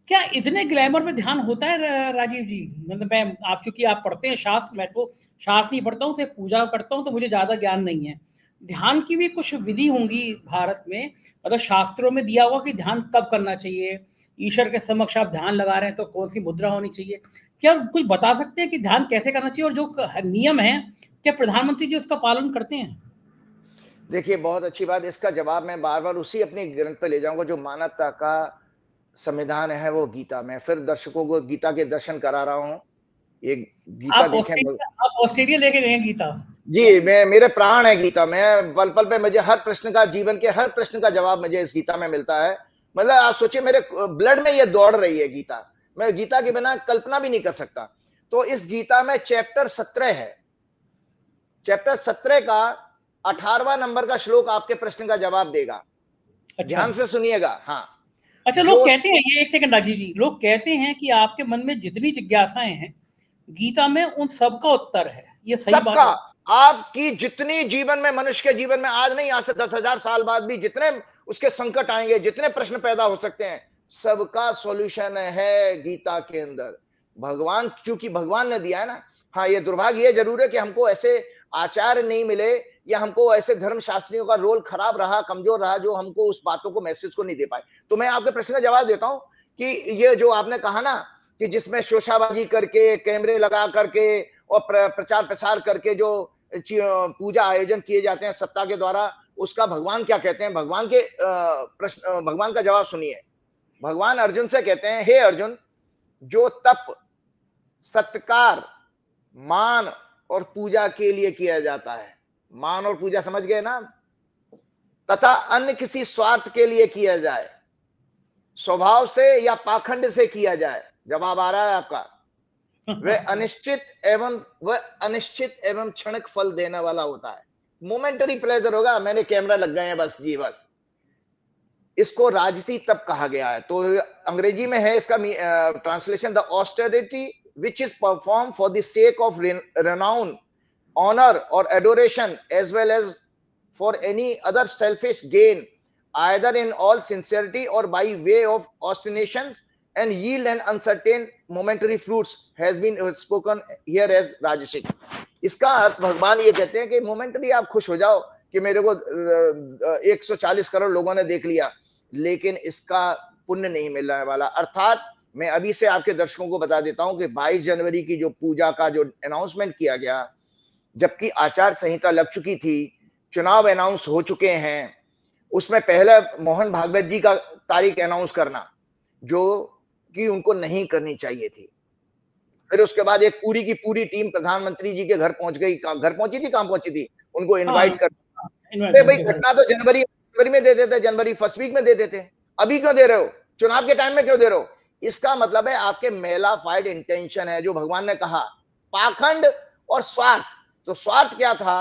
क्या इतने ग्लैमर में ध्यान होता है राजीव जी? मतलब मैं, आप चूंकि आप पढ़ते हैं शास्त्र, मैं तो शास्त्र नहीं पढ़ता हूँ, सिर्फ पूजा करता हूँ, तो मुझे ज्यादा ज्ञान नहीं है। ध्यान की भी कुछ विधि होंगी भारत में, मतलब शास्त्रों में दिया होगा कि ध्यान कब करना चाहिए, ईश्वर के समक्ष आप ध्यान लगा रहे हैं तो कौन सी मुद्रा होनी चाहिए। क्या कुछ बता सकते हैं कि ध्यान कैसे करना चाहिए, और जो नियम है क्या प्रधानमंत्री जी उसका पालन करते हैं? देखिए, बहुत अच्छी बात। इसका जवाब मैं बार बार उसी अपने ग्रंथ पे ले जाऊंगा, जो मानवता का संविधान है, वो गीता। में फिर दर्शकों को गीता के दर्शन करा रहा हूँ। ये गीता देखें। आप ऑस्ट्रेलिया लेके गए गीता? जी, मैं, मेरे प्राण है गीता। मैं पल पल पे, मुझे हर प्रश्न का, जीवन के हर प्रश्न का जवाब मुझे इस गीता में मिलता है। मतलब आप सोचिए, मेरे ब्लड में ये दौड़ रही है गीता। मैं गीता के बिना कल्पना भी नहीं कर सकता। तो इस गीता में चैप्टर 17 है। चैप्टर 17 का 18वां नंबर का श्लोक आपके प्रश्न का जवाब देगा। अच्छा। ध्यान से सुनिएगा। हाँ, अच्छा, लोग कहते हैं, ये एक सेकंड राजीव जी, लोग कहते हैं कि आपके मन में जितनी जिज्ञासाएं हैं गीता में, उन सबका उत्तर है। ये सही बात है? आपकी जितनी जीवन में, मनुष्य के जीवन में, आज नहीं, आज से 10,000 साल बाद भी जितने उसके संकट आएंगे, जितने प्रश्न पैदा हो सकते हैं, सबका सॉल्यूशन है गीता के अंदर। भगवान, क्योंकि भगवान ने दिया है ना। हाँ, ये दुर्भाग्य ये जरूर है कि हमको ऐसे आचार्य नहीं मिले, या हमको ऐसे धर्मशास्त्रियों का रोल खराब रहा, कमजोर रहा, जो हमको उस बातों को, मैसेज को नहीं दे पाए। तो मैं आपके प्रश्न का जवाब देता हूं कि ये जो आपने कहा ना कि जिसमें शोशाबाजी करके, कैमरे लगा करके और प्रचार प्रसार करके जो पूजा आयोजन किए जाते हैं सत्ता के द्वारा, उसका भगवान क्या कहते हैं? भगवान के प्रश्न, भगवान का जवाब सुनिए। भगवान अर्जुन से कहते हैं, हे अर्जुन, जो तप, सत्कार, मान और पूजा के लिए किया जाता है, मान और पूजा समझ गए ना, तथा अन्य किसी स्वार्थ के लिए किया जाए, स्वभाव से या पाखंड से किया जाए, जवाब आ रहा है आपका, वह अनिश्चित एवं क्षणिक फल देने वाला होता है। मोमेंटरी प्लेजर होगा, मैंने कैमरा लग गए हैं बस जी, बस। इसको राजसी तप कहा गया है। तो अंग्रेजी में है इसका translation, the austerity which is performed for the sake of renown, honor or adoration, as well as for any other selfish gain, either in all sincerity or by way of ostentations, and yield an uncertain momentary fruits, has been spoken here as rajasic. इसका अर्थ भगवान ये कहते हैं कि momentary आप खुश हो जाओ कि मेरे को 140 करोड़ लोगों ने देख लिया, लेकिन इसका पुण्य नहीं मिलने वाला। अर्थात मैं अभी से आपके दर्शकों को बता देता हूं कि 22 जनवरी की जो पूजा का जो अनाउंसमेंट किया गया, जबकि आचार संहिता लग चुकी थी, चुनाव अनाउंस हो चुके हैं, उसमें पहले मोहन भागवत जी का तारीख अनाउंस करना जो कि उनको नहीं करनी चाहिए थी। फिर उसके बाद एक पूरी की पूरी टीम प्रधानमंत्री जी के घर पहुंच गई। घर पहुंची थी, कहां पहुंची थी, उनको इनवाइट कर भाई घटना तो जनवरी में दे देते, जनवरी फर्स्ट वीक में दे देते, अभी क्यों दे रहे हो? चुनाव के टाइम में क्यों दे रहे हो? इसका मतलब है आपके मेलाफाइड इंटेंशन है। जो भगवान ने कहा पाखंड और स्वार्थ, तो स्वार्थ क्या था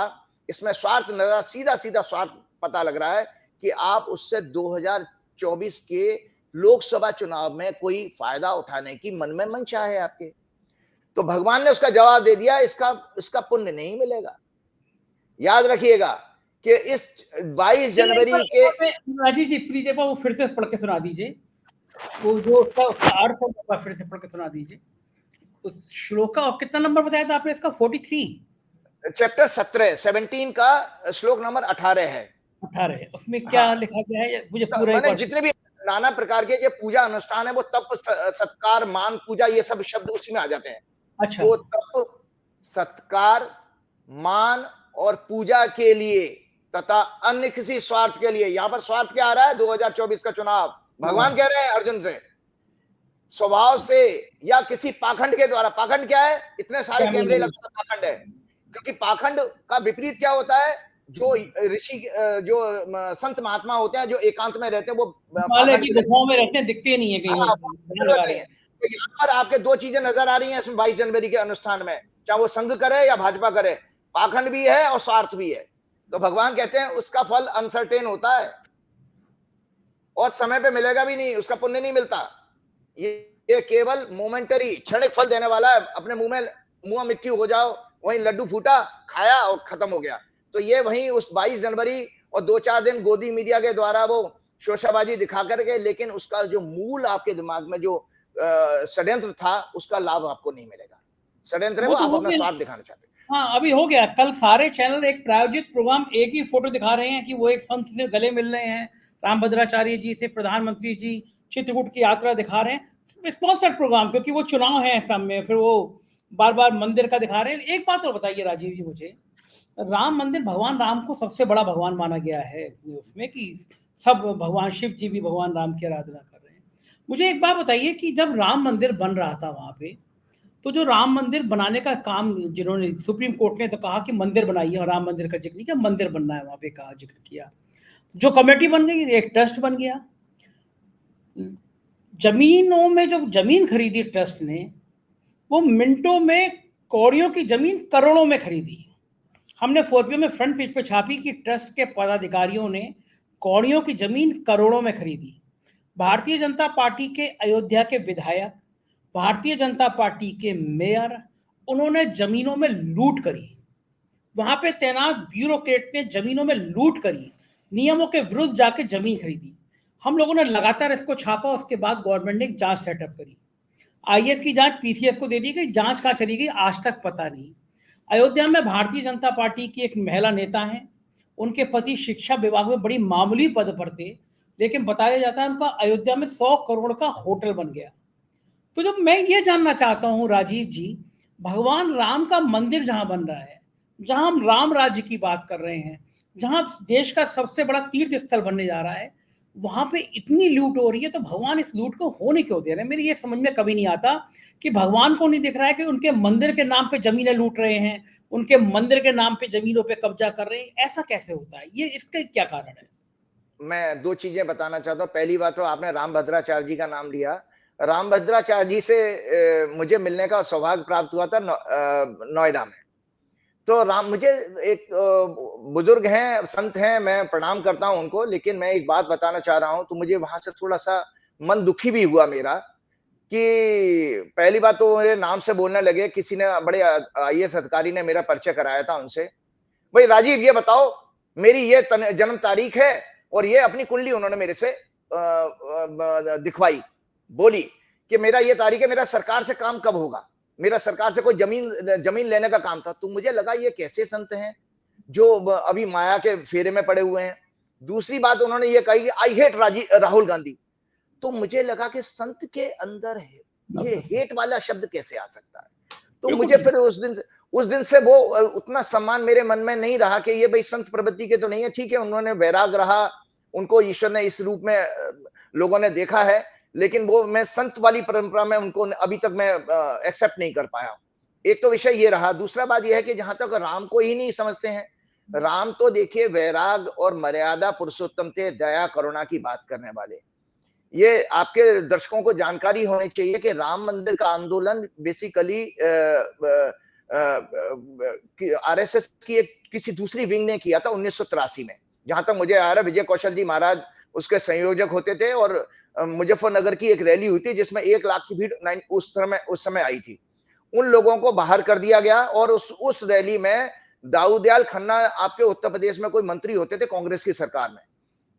इसमें? स्वार्थ नजर, सीधा सीधा स्वार्थ पता लग रहा है कि आप उससे 2024 के लोकसभा चुनाव में कोई फायदा उठाने की मन में मंशा है आपके। तो भगवान ने उसका जवाब दे दिया, इसका पुण्य नहीं मिलेगा। याद रखिएगा कि इस 22 जनवरी के, राजीव जी प्लीज एक बार वो फिर से पढ़ के सुना दीजिए, वो जो उसका अर्थ है फिर से पढ़ के सुना दीजिए उस श्लोक का। और कितना नंबर बताया था आपने इसका? 43 चैप्टर 17 का श्लोक नंबर 18 है। 18 है, उसमें क्या हाँ, लिखा गया है मुझे पूरा? मैंने जितने भी नाना प्रकार के जो पूजा अनुष्ठान है वो तप, सत्कार, मान, पूजा, ये सब शब्द उसी में आ जाते हैं। अच्छा। तो तप, सत्कार, मान और पूजा के लिए तथा अन्य किसी स्वार्थ के लिए, यहां पर स्वार्थ क्या आ रहा है? 2024 का चुनाव। भगवान कह रहे हैं अर्जुन से, स्वभाव से या किसी पाखंड के द्वारा। पाखंड क्या है? इतने सारे कैमरे लगा पाखंड है, क्योंकि पाखंड का विपरीत क्या होता है? जो ऋषि, जो संत महात्मा होते हैं, जो एकांत में रहते हैं, वो गुफाओं में रहते हैं, दिखते नहीं है कहीं। तो यहाँ पर आपके दो चीजें नजर आ रही हैं इसमें 22 जनवरी के अनुष्ठान में, चाहे वो संघ करे या भाजपा करे, पाखंड भी है और स्वार्थ भी है। तो भगवान कहते हैं उसका फल अनसर्टेन होता है और समय पे मिलेगा भी नहीं, उसका पुण्य नहीं मिलता। ये केवल मोमेंटरी, क्षणिक फल देने वाला है। अपने मुंह मिट्टी हो जाओ, वहीं लड्डू फूटा, खाया और खत्म हो गया। तो ये वहीं उस 22 जनवरी और 2-4 दिन गोदी मीडिया के द्वारा वो शोशाबाजी दिखा करके, लेकिन उसका जो मूल आपके दिमाग में जो षड्यंत्र था, उसका लाभ आपको नहीं मिलेगा। षड्यंत्र है वो, आप अपना स्वार्थ दिखाना चाहते हैं। हाँ, अभी हो गया। कल सारे चैनल एक प्रायोजित प्रोग्राम, एक ही फोटो दिखा रहे हैं कि वो एक संत से गले मिल रहे हैं, रामभद्राचार्य जी से प्रधानमंत्री जी चित्रकूट की यात्रा दिखा रहे हैं। स्पॉन्सर्ड प्रोग्राम, क्योंकि वो चुनाव है सब में, फिर वो बार बार मंदिर का दिखा रहे हैं। एक बात और बताइए राजीव जी मुझे, राम मंदिर, भगवान राम को सबसे बड़ा भगवान माना गया है उसमें, कि सब भगवान शिव जी भी भगवान राम की आराधना कर रहे हैं। मुझे एक बात बताइए कि जब राम मंदिर बन रहा था वहां पे, तो जो राम मंदिर बनाने का काम, जिन्होंने, सुप्रीम कोर्ट ने तो कहा कि मंदिर बनाइए, और राम मंदिर का जिक्र नहीं किया, मंदिर बनना है वहां पे कहा, जिक्र किया। जो कमेटी बन गई, एक ट्रस्ट बन गया। जमीनों में जब जमीन खरीदी ट्रस्ट ने, वो मिनटों में कौड़ियों की जमीन करोड़ों में खरीदी। हमने 4PM में फ्रंट पेज पे छापी कि ट्रस्ट के पदाधिकारियों ने कौड़ियों की जमीन करोड़ों में खरीदी। भारतीय जनता पार्टी के अयोध्या के विधायक, भारतीय जनता पार्टी के मेयर, उन्होंने जमीनों में लूट करी। वहां पे तैनात ब्यूरोक्रेट ने जमीनों में लूट करी, नियमों के विरुद्ध जाके जमीन खरीदी। हम लोगों ने लगातार इसको छापा। उसके बाद गवर्नमेंट ने एक जांच सेटअप करी। IAS की जांच PCS को दे दी गई। जांच कहाँ चली गई आज तक पता नहीं। अयोध्या में भारतीय जनता पार्टी की एक महिला नेता है, उनके पति शिक्षा विभाग में बड़ी मामूली पद पर थे, लेकिन बताया जाता है उनका अयोध्या में 100 करोड़ का होटल बन गया। तो जब मैं ये जानना चाहता हूँ राजीव जी, भगवान राम का मंदिर जहां बन रहा है, जहां हम राम राज्य की बात कर रहे हैं, जहां देश का सबसे बड़ा तीर्थ स्थल बनने जा रहा है, वहां पे इतनी लूट हो रही है, तो भगवान इस लूट को होने क्यों दे रहे हैं? मेरी ये समझ में कभी नहीं आता कि भगवान को नहीं दिख रहा है कि उनके मंदिर के नाम पे जमीनें लूट रहे हैं, उनके मंदिर के नाम पे जमीनों पे कब्जा कर रहे हैं। ऐसा कैसे होता है? ये इसका क्या कारण है? मैं दो चीजें बताना चाहता हूँ। पहली बात तो आपने रामभद्राचार्य जी का नाम लिया। रामभद्राचार्य जी से मुझे मिलने का सौभाग्य प्राप्त हुआ था नोएडा में। तो राम मुझे एक बुजुर्ग हैं, संत हैं, मैं प्रणाम करता हूं उनको, लेकिन मैं एक बात बताना चाह रहा हूं। तो मुझे वहां से थोड़ा सा मन दुखी भी हुआ मेरा, कि पहली बात तो मेरे नाम से बोलने लगे। किसी ने, बड़े आईएएस अधिकारी ने मेरा परिचय कराया था उनसे। भाई राजीव, ये बताओ, मेरी ये जन्म तारीख है, और ये अपनी कुंडली उन्होंने मेरे से दिखवाई। बोली कि मेरा ये तारीख है, मेरा सरकार से काम कब होगा, मेरा सरकार से कोई जमीन लेने का काम था। तो मुझे लगा ये कैसे संत हैं जो अभी माया के फेरे में पड़े हुए हैं। दूसरी बात उन्होंने ये कही कि आई हेट राहुल गांधी। तो मुझे लगा कि संत के अंदर है ये हेट वाला शब्द कैसे आ सकता है। तो मुझे फिर उस दिन से वो उतना सम्मान मेरे मन में नहीं रहा कि ये भाई संत प्रवृत्ति के तो नहीं है। ठीक है, उन्होंने वैराग रहा, उनको ईश्वर ने इस रूप में लोगों ने देखा है, लेकिन वो मैं संत वाली परंपरा में उनको अभी तक मैं एक्सेप्ट नहीं कर पाया। एक तो विषय ये रहा। दूसरा बात यह है कि जहां तक राम को ही नहीं समझते हैं, राम तो देखिए वैराग और मर्यादा पुरुषोत्तम थे, दया करुणा की बात करने वाले। ये आपके दर्शकों को जानकारी होनी चाहिए कि राम मंदिर का आंदोलन बेसिकली आरएसएस की एक किसी दूसरी विंग ने किया था 1983 में। जहां तक मुझे आ रहा है, विजय कौशल जी महाराज उसके संयोजक होते थे, और मुजफ्फरनगर की एक रैली हुई थी जिसमें 1 लाख की भीड़ उस समय आई थी। उन लोगों को बाहर कर दिया गया, और उस रैली में दाऊदयाल खन्ना, आपके उत्तर प्रदेश में कोई मंत्री होते थे कांग्रेस की सरकार में,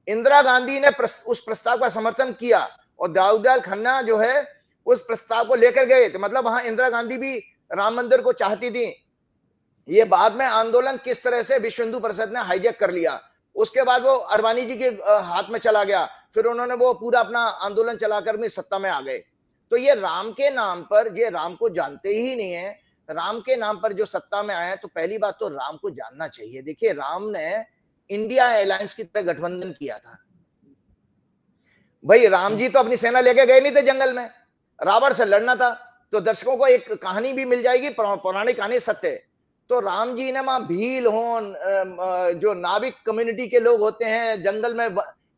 इंदिरा गांधी ने उस प्रस्ताव का समर्थन किया, और दाऊदयाल खन्ना जो है उस प्रस्ताव को लेकर गए थे। मतलब वहां इंदिरा गांधी भी राम मंदिर को चाहती थी। ये बाद में आंदोलन किस तरह से विश्व हिंदू परिषद ने हाईजैक कर लिया, उसके बाद वो अडवाणी जी के हाथ में चला गया, फिर उन्होंने वो पूरा अपना आंदोलन चलाकर भी सत्ता में आ गए। तो ये राम के नाम पर, ये राम को जानते ही नहीं है, राम के नाम पर जो सत्ता में आए। तो पहली बात तो राम को जानना चाहिए। देखिए, राम ने इंडिया अलायंस की तरह गठबंधन किया था। भाई राम जी तो अपनी सेना लेके गए नहीं थे जंगल में, रावण से लड़ना था। तो दर्शकों को एक कहानी भी मिल जाएगी, पौराणिक कहानी सत्य है। तो राम जी ने वहां भील हो, जो नाविक कम्युनिटी के लोग होते हैं, जंगल में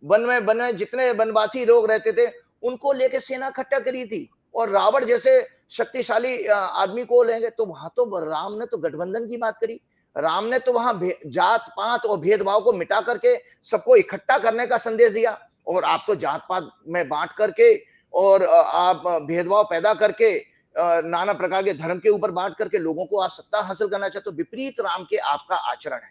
वन में जितने वनवासी लोग रहते थे, उनको लेके सेना इकट्ठा करी थी, और रावण जैसे शक्तिशाली आदमी को लेंगे। तो वहां तो राम ने तो गठबंधन की बात करी। राम ने तो वहां जात पात और भेदभाव को मिटा करके सबको इकट्ठा करने का संदेश दिया। और आप तो जात पात में बांट करके, और आप भेदभाव पैदा करके, नाना प्रकार के धर्म के ऊपर बांट करके लोगों को आप सत्ता हासिल करना चाहते हो। विपरीत राम के आपका आचरण है।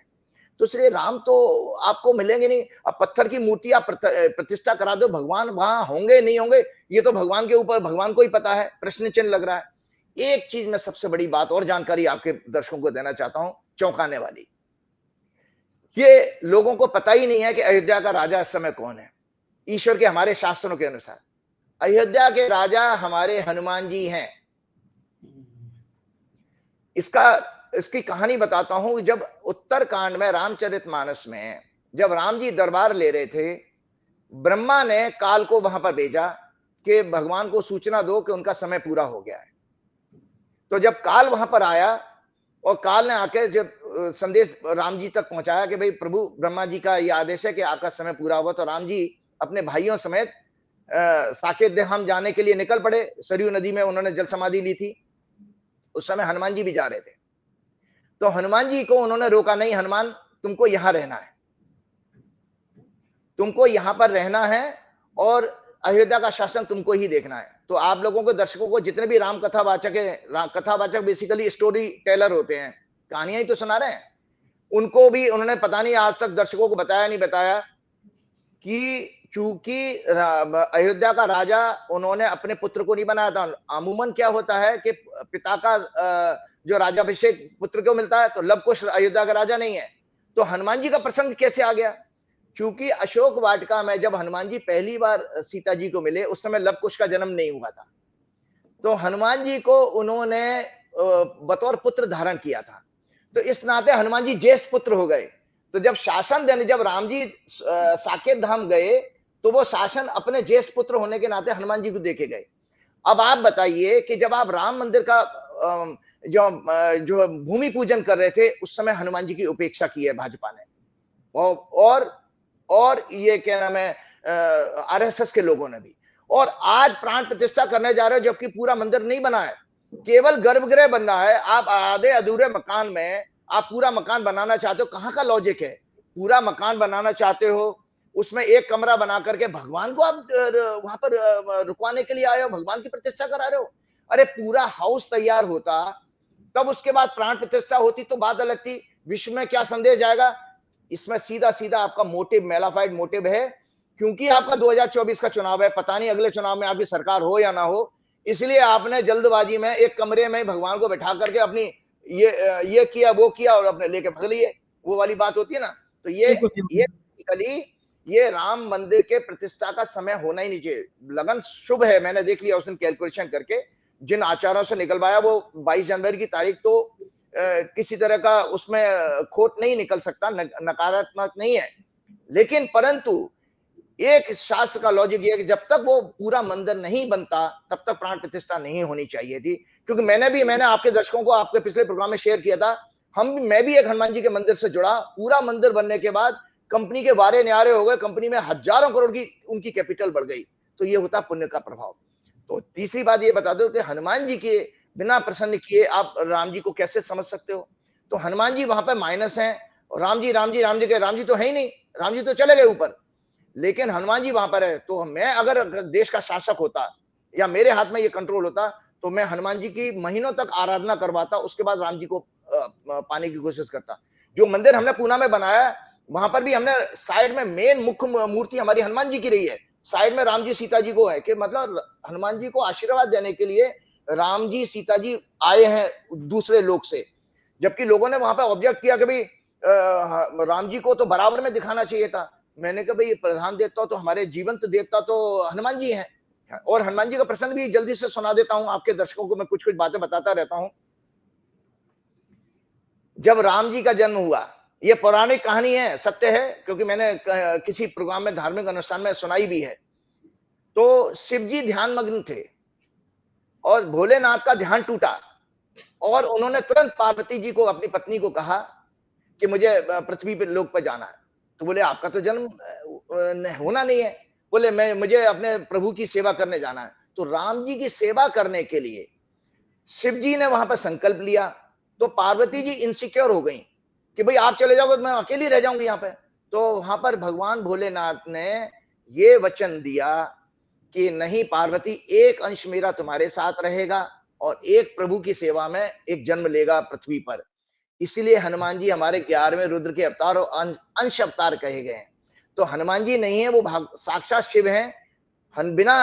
तो इसलिए राम तो आपको मिलेंगे नहीं। अब पत्थर की मूर्ति आप प्रतिष्ठा करा दो, भगवान वहां होंगे नहीं होंगे ये तो भगवान के ऊपर, भगवान को ही पता है। प्रश्न चिन्ह लग रहा है। एक चीज में सबसे बड़ी बात और जानकारी आपके दर्शकों को देना चाहता हूं, चौंकाने वाली। ये लोगों को पता ही नहीं है कि अयोध्या का राजा इस समय कौन है। ईश्वर के हमारे शास्त्रों के अनुसार अयोध्या के राजा हमारे हनुमान जी हैं। इसकी कहानी बताता हूं। जब उत्तरकांड में, रामचरितमानस में, जब राम जी दरबार ले रहे थे, ब्रह्मा ने काल को वहां पर भेजा कि भगवान को सूचना दो कि उनका समय पूरा हो गया है। तो जब काल वहां पर आया, और काल ने आकर जब संदेश राम जी तक पहुंचाया कि भाई प्रभु ब्रह्मा जी का यह आदेश है कि आपका समय पूरा हुआ, तो राम जी अपने भाइयों समेत साकेत धाम जाने के लिए निकल पड़े। सरयू नदी में उन्होंने जल समाधि ली थी। उस समय हनुमान जी भी जा रहे थे। तो हनुमान जी को उन्होंने रोका, नहीं हनुमान, तुमको यहां रहना है, तुमको यहां पर रहना है, और अयोध्या का शासन तुमको ही देखना है। तो आप लोगों को, दर्शकों को, जितने भी राम कथावाचक है, कथावाचक बेसिकली स्टोरी टेलर होते हैं, कहानियां ही तो सुना रहे हैं, उनको भी उन्होंने पता नहीं आज तक दर्शकों को बताया नहीं बताया कि चूंकि अयोध्या का राजा उन्होंने अपने पुत्र को नहीं बनाया था। अमूमन क्या होता है कि पिता का जो राजाभिषेक पुत्र को मिलता है, तो लव कुश अयोध्या का राजा नहीं है। तो हनुमान जी का प्रसंग कैसे आ गया? क्योंकि अशोक वाटिका में जब हनुमान जी पहली बार सीता जी को मिले, उस समय लव कुश का जन्म नहीं हुआ था। तो हनुमान जी को उन्होंने बतौर पुत्र धारण किया था। तो इस नाते हनुमान जी ज्येष्ठ पुत्र हो गए। तो जब शासन देने, जब राम जी साकेत धाम गए, तो वो शासन अपने ज्येष्ठ पुत्र होने के नाते हनुमान जी को देके गए। अब आप बताइए कि जब आप राम मंदिर का जो भूमि पूजन कर रहे थे, उस समय हनुमान जी की उपेक्षा की है भाजपा ने, और ये क्या नाम है, आरएसएस के लोगों ने भी। और आज प्राण प्रतिष्ठा करने जा रहे हो, जबकि पूरा मंदिर नहीं बना है, केवल गर्भगृह बनना है। आप आधे अधूरे मकान में आप पूरा मकान बनाना चाहते हो, कहां का लॉजिक है? पूरा मकान बनाना चाहते हो, उसमें एक कमरा बना करके भगवान को आप वहां पर रुकवाने के लिए आए हो, भगवान की प्रतिष्ठा करा रहे हो। अरे पूरा हाउस तैयार होता, तब उसके बाद प्राण प्रतिष्ठा होती तो बात अलग थी। विश्व में क्या संदेश जाएगा? इसमें सीधा सीधा आपका मोटिव मेलाफाइड मोटिव है, क्योंकि आपका 2024 का चुनाव है, पता नहीं अगले चुनाव में आपकी सरकार हो या ना हो, इसलिए आपने जल्दबाजी में एक कमरे में भगवान को बैठा करके अपनी ये किया वो किया और अपने लेके भाग लिए, वो वाली बात होती है ना। तो ये बेसिकली ये राम मंदिर के प्रतिष्ठा का समय होना ही नहीं चाहिए। लगन शुभ है, मैंने देख लिया उस दिन कैलकुलेशन करके, जिन आचारों से निकलवाया वो 22 जनवरी की तारीख तो किसी तरह का उसमें खोट नहीं निकल सकता, नकारात्मक नहीं है। लेकिन परंतु एक शास्त्र का लॉजिक ये है कि जब तक वो पूरा मंदिर नहीं बनता, तब तक प्राण प्रतिष्ठा नहीं होनी चाहिए थी। क्योंकि मैंने आपके दर्शकों को आपके पिछले प्रोग्राम में शेयर किया था, मैं भी एक हनुमान जी के मंदिर से जुड़ा। पूरा मंदिर बनने के बाद कंपनी के वारे न्यारे हो गए, कंपनी में हजारों करोड़ की उनकी कैपिटल बढ़ गई। तो ये होता पुण्य का प्रभाव। तो तीसरी बात ये बता दो कि हनुमान जी के बिना प्रसन्न किए आप राम जी को कैसे समझ सकते हो? तो हनुमान जी वहां पर माइनस हैं, और राम जी के राम जी तो है ही नहीं, राम जी तो चले गए ऊपर, लेकिन हनुमान जी वहां पर है। तो मैं अगर देश का शासक होता या मेरे हाथ में ये कंट्रोल होता, तो मैं हनुमान जी की महीनों तक आराधना करवाता, उसके बाद राम जी को पाने की कोशिश करता। जो मंदिर हमने पूना में बनाया, वहां पर भी हमने साइड में मेन मुख्य मूर्ति हमारी हनुमान जी की रही है, साइड में राम जी सीता जी को है, कि मतलब हनुमान जी को आशीर्वाद देने के लिए राम जी सीता जी आए हैं दूसरे लोक से। जबकि लोगों ने वहां पर ऑब्जेक्ट किया कि भाई राम जी को तो बराबर में दिखाना चाहिए था। मैंने कहा भाई प्रधान देवता तो हमारे जीवंत देवता तो हनुमान जी हैं। और हनुमान जी का प्रसंग भी जल्दी से सुना देता हूं आपके दर्शकों को, मैं कुछ कुछ बातें बताता रहता हूं। जब राम जी का जन्म हुआ, यह पौराणिक कहानी है, सत्य है, क्योंकि मैंने किसी प्रोग्राम में धार्मिक अनुष्ठान में सुनाई भी है। तो शिव जी ध्यान मग्न थे और भोलेनाथ का ध्यान टूटा, और उन्होंने तुरंत पार्वती जी को, अपनी पत्नी को कहा कि मुझे पृथ्वी पर लोक पर जाना है। तो बोले आपका तो जन्म होना नहीं है। बोले मुझे अपने प्रभु की सेवा करने जाना है। तो राम जी की सेवा करने के लिए शिव जी ने वहां पर संकल्प लिया। तो पार्वती जी इनसिक्योर हो गई कि भाई आप चले जाओगे तो मैं अकेली रह जाऊंगी यहाँ पे। तो वहां पर भगवान भोलेनाथ ने ये वचन दिया कि नहीं पार्वती, एक अंश मेरा तुम्हारे साथ रहेगा और एक प्रभु की सेवा में एक जन्म लेगा पृथ्वी पर। इसीलिए हनुमान जी हमारे 11वें रुद्र के अवतार और अंश अवतार कहे गए हैं। तो हनुमान जी नहीं है, वो साक्षात शिव हैं। बिना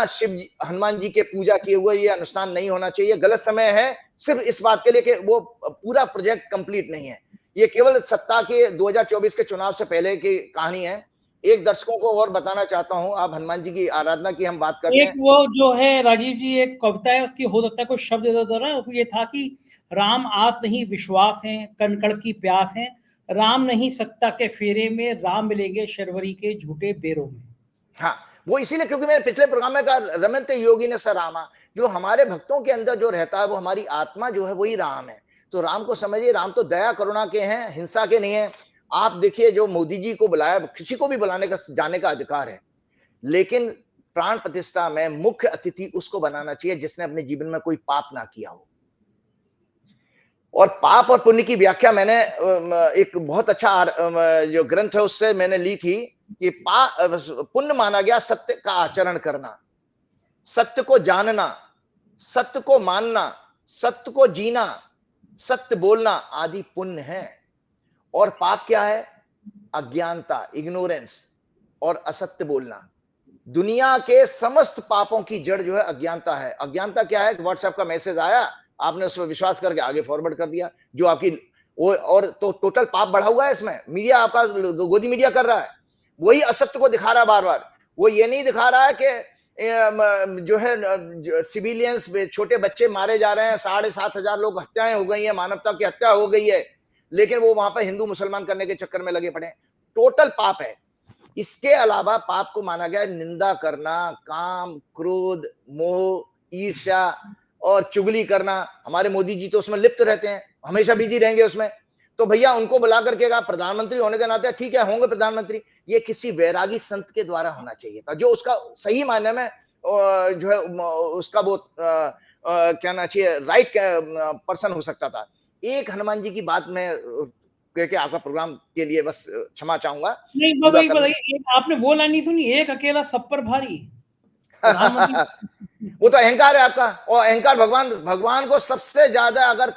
हनुमान जी के पूजा किए हुए ये अनुष्ठान नहीं होना चाहिए, गलत समय है सिर्फ इस बात के लिए कि वो पूरा प्रोजेक्ट कंप्लीट नहीं है। ये केवल सत्ता के 2024 के चुनाव से पहले की कहानी है। एक दर्शकों को और बताना चाहता हूं, आप हनुमान जी की आराधना की हम बात करते हैं। एक वो जो है राजीव जी, एक कविता है, उसकी हो सकता है कुछ शब्द दे दो ना। ये था कि राम आस नहीं विश्वास है, कणकण की प्यास है, राम नहीं सत्ता के फेरे में, राम मिलेंगे शर्वरी के झूठे बेरों में। हाँ, वो इसीलिए क्योंकि मैंने पिछले प्रोग्राम में कहा रमन्ते योगी ने स रामा, जो हमारे भक्तों के अंदर जो रहता है वो हमारी आत्मा जो है वही राम है। तो राम को समझिए, राम तो दया करुणा के हैं, हिंसा के नहीं है। आप देखिए जो मोदी जी को बुलाया, किसी को भी बुलाने का जाने का अधिकार है, लेकिन प्राण प्रतिष्ठा में मुख्य अतिथि उसको बनाना चाहिए जिसने अपने जीवन में कोई पाप ना किया हो। और पाप और पुण्य की व्याख्या मैंने एक बहुत अच्छा जो ग्रंथ है उससे मैंने ली थी कि पुण्य माना गया सत्य का आचरण करना, सत्य को जानना, सत्य को मानना, सत्य को जीना, सत्य बोलना आदि पुण्य है। और पाप क्या है? अज्ञानता, इग्नोरेंस और असत्य बोलना। दुनिया के समस्त पापों की जड़ जो है अज्ञानता है। अज्ञानता क्या है? व्हाट्सएप का मैसेज आया, आपने उस पर विश्वास करके आगे फॉरवर्ड कर दिया, जो आपकी वो और तो टोटल पाप बढ़ा हुआ है इसमें। मीडिया आपका गोदी मीडिया कर रहा है, वही असत्य को दिखा रहा है बार बार। वो ये नहीं दिखा रहा है कि जो है सिविलियंस छोटे बच्चे मारे जा रहे हैं, 7,500 लोग हत्याएं हो गई है, मानवता की हत्या हो गई है, लेकिन वो वहां पर हिंदू मुसलमान करने के चक्कर में लगे पड़े। टोटल पाप है। इसके अलावा पाप को माना गया निंदा करना, काम, क्रोध, मोह, ईर्ष्या और चुगली करना। हमारे मोदी जी तो उसमें लिप्त रहते हैं, हमेशा बिजी रहेंगे उसमें। तो भैया उनको बुला करके कहा, प्रधानमंत्री होने के नाते ठीक है होंगे प्रधानमंत्री, ये किसी वैरागी संत के द्वारा होना चाहिए था, जो उसका सही मायने में जो है उसका वो क्या ना चाहिए राइट पर्सन हो सकता था। एक हनुमान जी की बात मैं के आपका प्रोग्राम के लिए बस क्षमा चाहूंगा। नहीं बाबा, एक बताइए, आपने वो लाइन नहीं सुनी, एक अकेला सब पर भारी। वो तो अहंकार है आपका, और अहंकार भगवान को सबसे ज्यादा अगर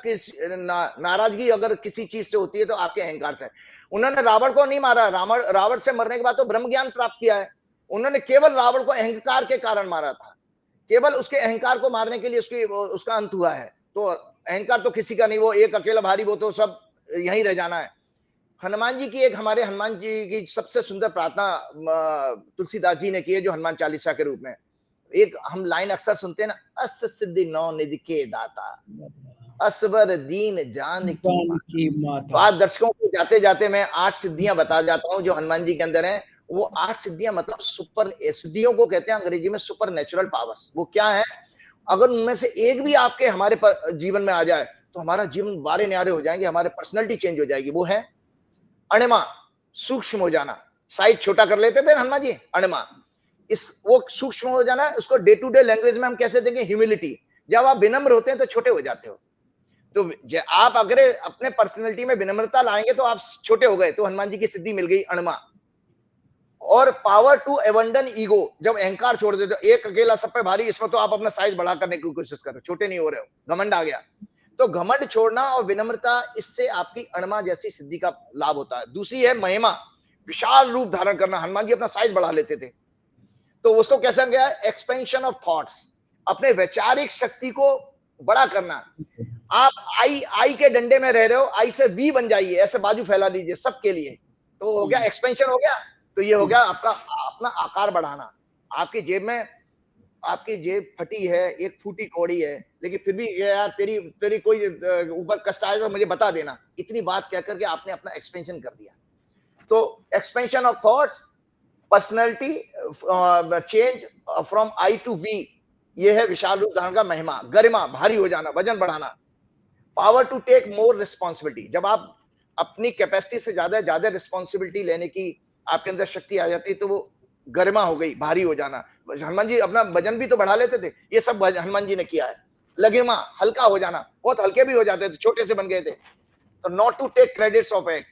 नाराजगी अगर किसी चीज से होती है तो आपके अहंकार से। उन्होंने रावण को नहीं मारा, रावण से मरने के बाद तो ब्रह्म ज्ञान प्राप्त किया है। उन्होंने केवल रावण को अहंकार के कारण मारा था, केवल उसके अहंकार को मारने के लिए उसका अंत हुआ है। तो अहंकार तो किसी का नहीं, वो एक अकेला भारी, वो तो सब यहीं रह जाना है। हनुमान जी की हमारे हनुमान जी की सबसे सुंदर प्रार्थना तुलसीदास जी ने की है, जो हनुमान चालीसा के रूप में एक हम लाइन अक्सर सुनते हैं ना, अस सिद्धि नौ निधि के दाता, असवर दीन जान की माता। तो आज दर्शकों को जाते जाते मैं 8 सिद्धियां बता जाता हूं जो हनुमान जी के अंदर हैं। वो 8 सिद्धियां मतलब सुपर सिद्धियों को कहते हैं अंग्रेजी में सुपर नेचुरल पावर्स। वो क्या है, अगर उनमें से एक भी आपके हमारे जीवन में आ जाए तो हमारा जीवन बारे न्यारे हो जाएंगे, हमारे पर्सनैलिटी चेंज हो जाएगी। वो है अणिमा, सूक्ष्म हो जाना। साइज छोटा कर लेते थे हनुमान जी, अणिमा, वो सूक्ष्म हो जाना। उसको डे टू डे लैंग्वेज में हम कैसे देंगे, ह्यूमिलिटी। जब आप विनम्र होते हैं तो छोटे हो जाते हो। तो आप अगर अपने पर्सनैलिटी में विनम्रता लाएंगे तो आप छोटे हो गए। तो हनुमान जी की सिद्धि मिल गई अणिमा। और पावर टू एबंडन ईगो, जब अहंकार छोड़ देते हो, एक अकेला सब पे भारी, इसमें तो आप अपना साइज बढ़ा करने की कोशिश कर रहे हो, छोटे नहीं हो रहे हो, घमंड आ गया। तो घमंड छोड़ना और विनम्रता, इससे आपकी अणिमा जैसी सिद्धि का लाभ होता है। दूसरी है महिमा, विशाल रूप धारण करना। हनुमान जी अपना साइज बढ़ा लेते थे, तो उसको कैसे गया, एक्सपेंशन ऑफ थॉट्स, अपने वैचारिक शक्ति को बड़ा करना। आप आई के डंडे में रह रहे हो, आई से वी बन जाइए, ऐसे बाजू फैला दीजिए सबके लिए, तो हो गया एक्सपेंशन हो गया। तो ये हो गया आपका अपना आकार बढ़ाना। आपकी जेब फटी है, एक फूटी कौड़ी है, लेकिन फिर भी यार तेरी कोई ऊपर कष्ट आएगा तो मुझे बता देना, इतनी बात कहकर के आपने अपना एक्सपेंशन कर दिया। तो expansion of thoughts, personality change from I to we, ये है विशाल रूप धारण का महिमा। गरिमा, भारी हो जाना, वजन बढ़ाना। Power to take more responsibility, जब आप अपनी कैपेसिटी से ज्यादा रिस्पॉन्सिबिलिटी लेने की आपके अंदर शक्ति आ जाती है, तो वो गरिमा हो गई, भारी हो जाना। हनुमान जी अपना वजन भी तो बढ़ा लेते थे, ये सब हनुमान जी ने किया है। लगिमा, हल्का हो जाना, बहुत हल्के भी हो जाते थे, छोटे से बन गए थे। तो not to take credits of act,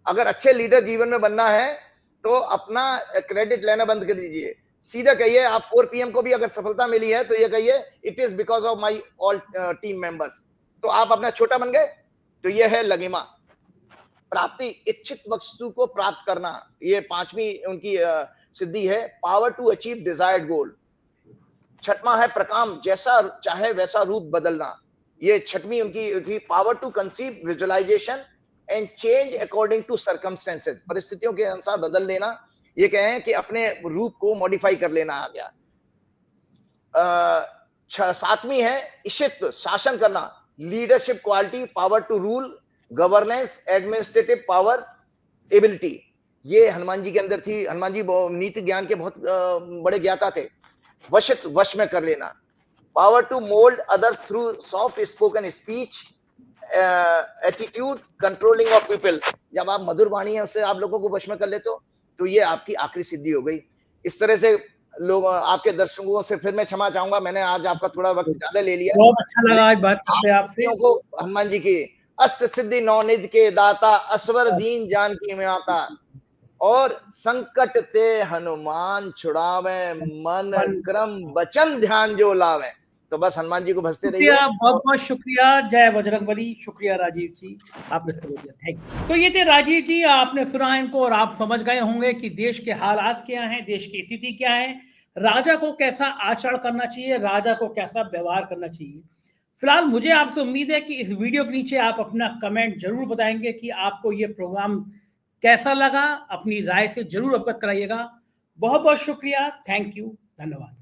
अगर अच्छे लीडर जीवन में बनना है तो अपना क्रेडिट लेना बंद कर दीजिए। सीधा कहिए, आप 4 PM को भी अगर सफलता मिली है तो ये कहिए it is because of my all team members. तो आप अपना छोटा बन गए, तो ये है लगिमा। प्राप्ति, इच्छित वस्तु को प्राप्त करना, ये 5वीं उनकी सिद्धि है। पावर टू अचीव डिजायर्ड गोल। 6वां है प्रकाम, जैसा चाहे वैसा रूप बदलना, ये 6वीं उनकी थी। Power to conceive visualization and change according to circumstances, परिस्थितियों के अनुसार बदल लेना, ये कहें कि अपने रूप को मॉडिफाई कर लेना आ गया। 7वीं है इशित, शासन करना, leadership quality, power to rule, governance, administrative power, ability, ये हनुमान जी के अंदर थी। हनुमान जी नीति ज्ञान के बहुत बड़े ज्ञाता थे। वश में कर लेना। Power to mould others through soft spoken speech, attitude, controlling of people, जब आप मधुर वाणी है उससे आप लोगों को वश में कर लेते हो, तो ये आपकी आखिरी सिद्धि हो गई। इस तरह से लोग आपके दर्शकों से फिर मैं क्षमा चाहूंगा, मैंने आज आपका थोड़ा वक्त ज्यादा ले लिया। बहुत अच्छा लगा आज बात करते आपसे। को हनुमान जी की अष्ट सिद्धि नौनिधि के दाता, असवर दीन जान की माता, और संकट ते हनुमान छुड़ावे, मन क्रम वचन ध्यान जो लावे। तो बस हनुमान जी को भजते रहिए। बहुत बहुत शुक्रिया, जय बजरंगबली। शुक्रिया राजीव जी, आपने समझ दिया, थैंक यू। तो ये थे राजीव जी, आपने सुना इनको और आप समझ गए होंगे कि देश के हालात क्या हैं, देश की स्थिति क्या है, राजा को कैसा आचरण करना चाहिए, राजा को कैसा व्यवहार करना चाहिए। फिलहाल मुझे आपसे उम्मीद है कि इस वीडियो के नीचे आप अपना कमेंट जरूर बताएंगे कि आपको ये प्रोग्राम कैसा लगा, अपनी राय से जरूर अवगत कराइएगा। बहुत बहुत शुक्रिया, थैंक यू, धन्यवाद।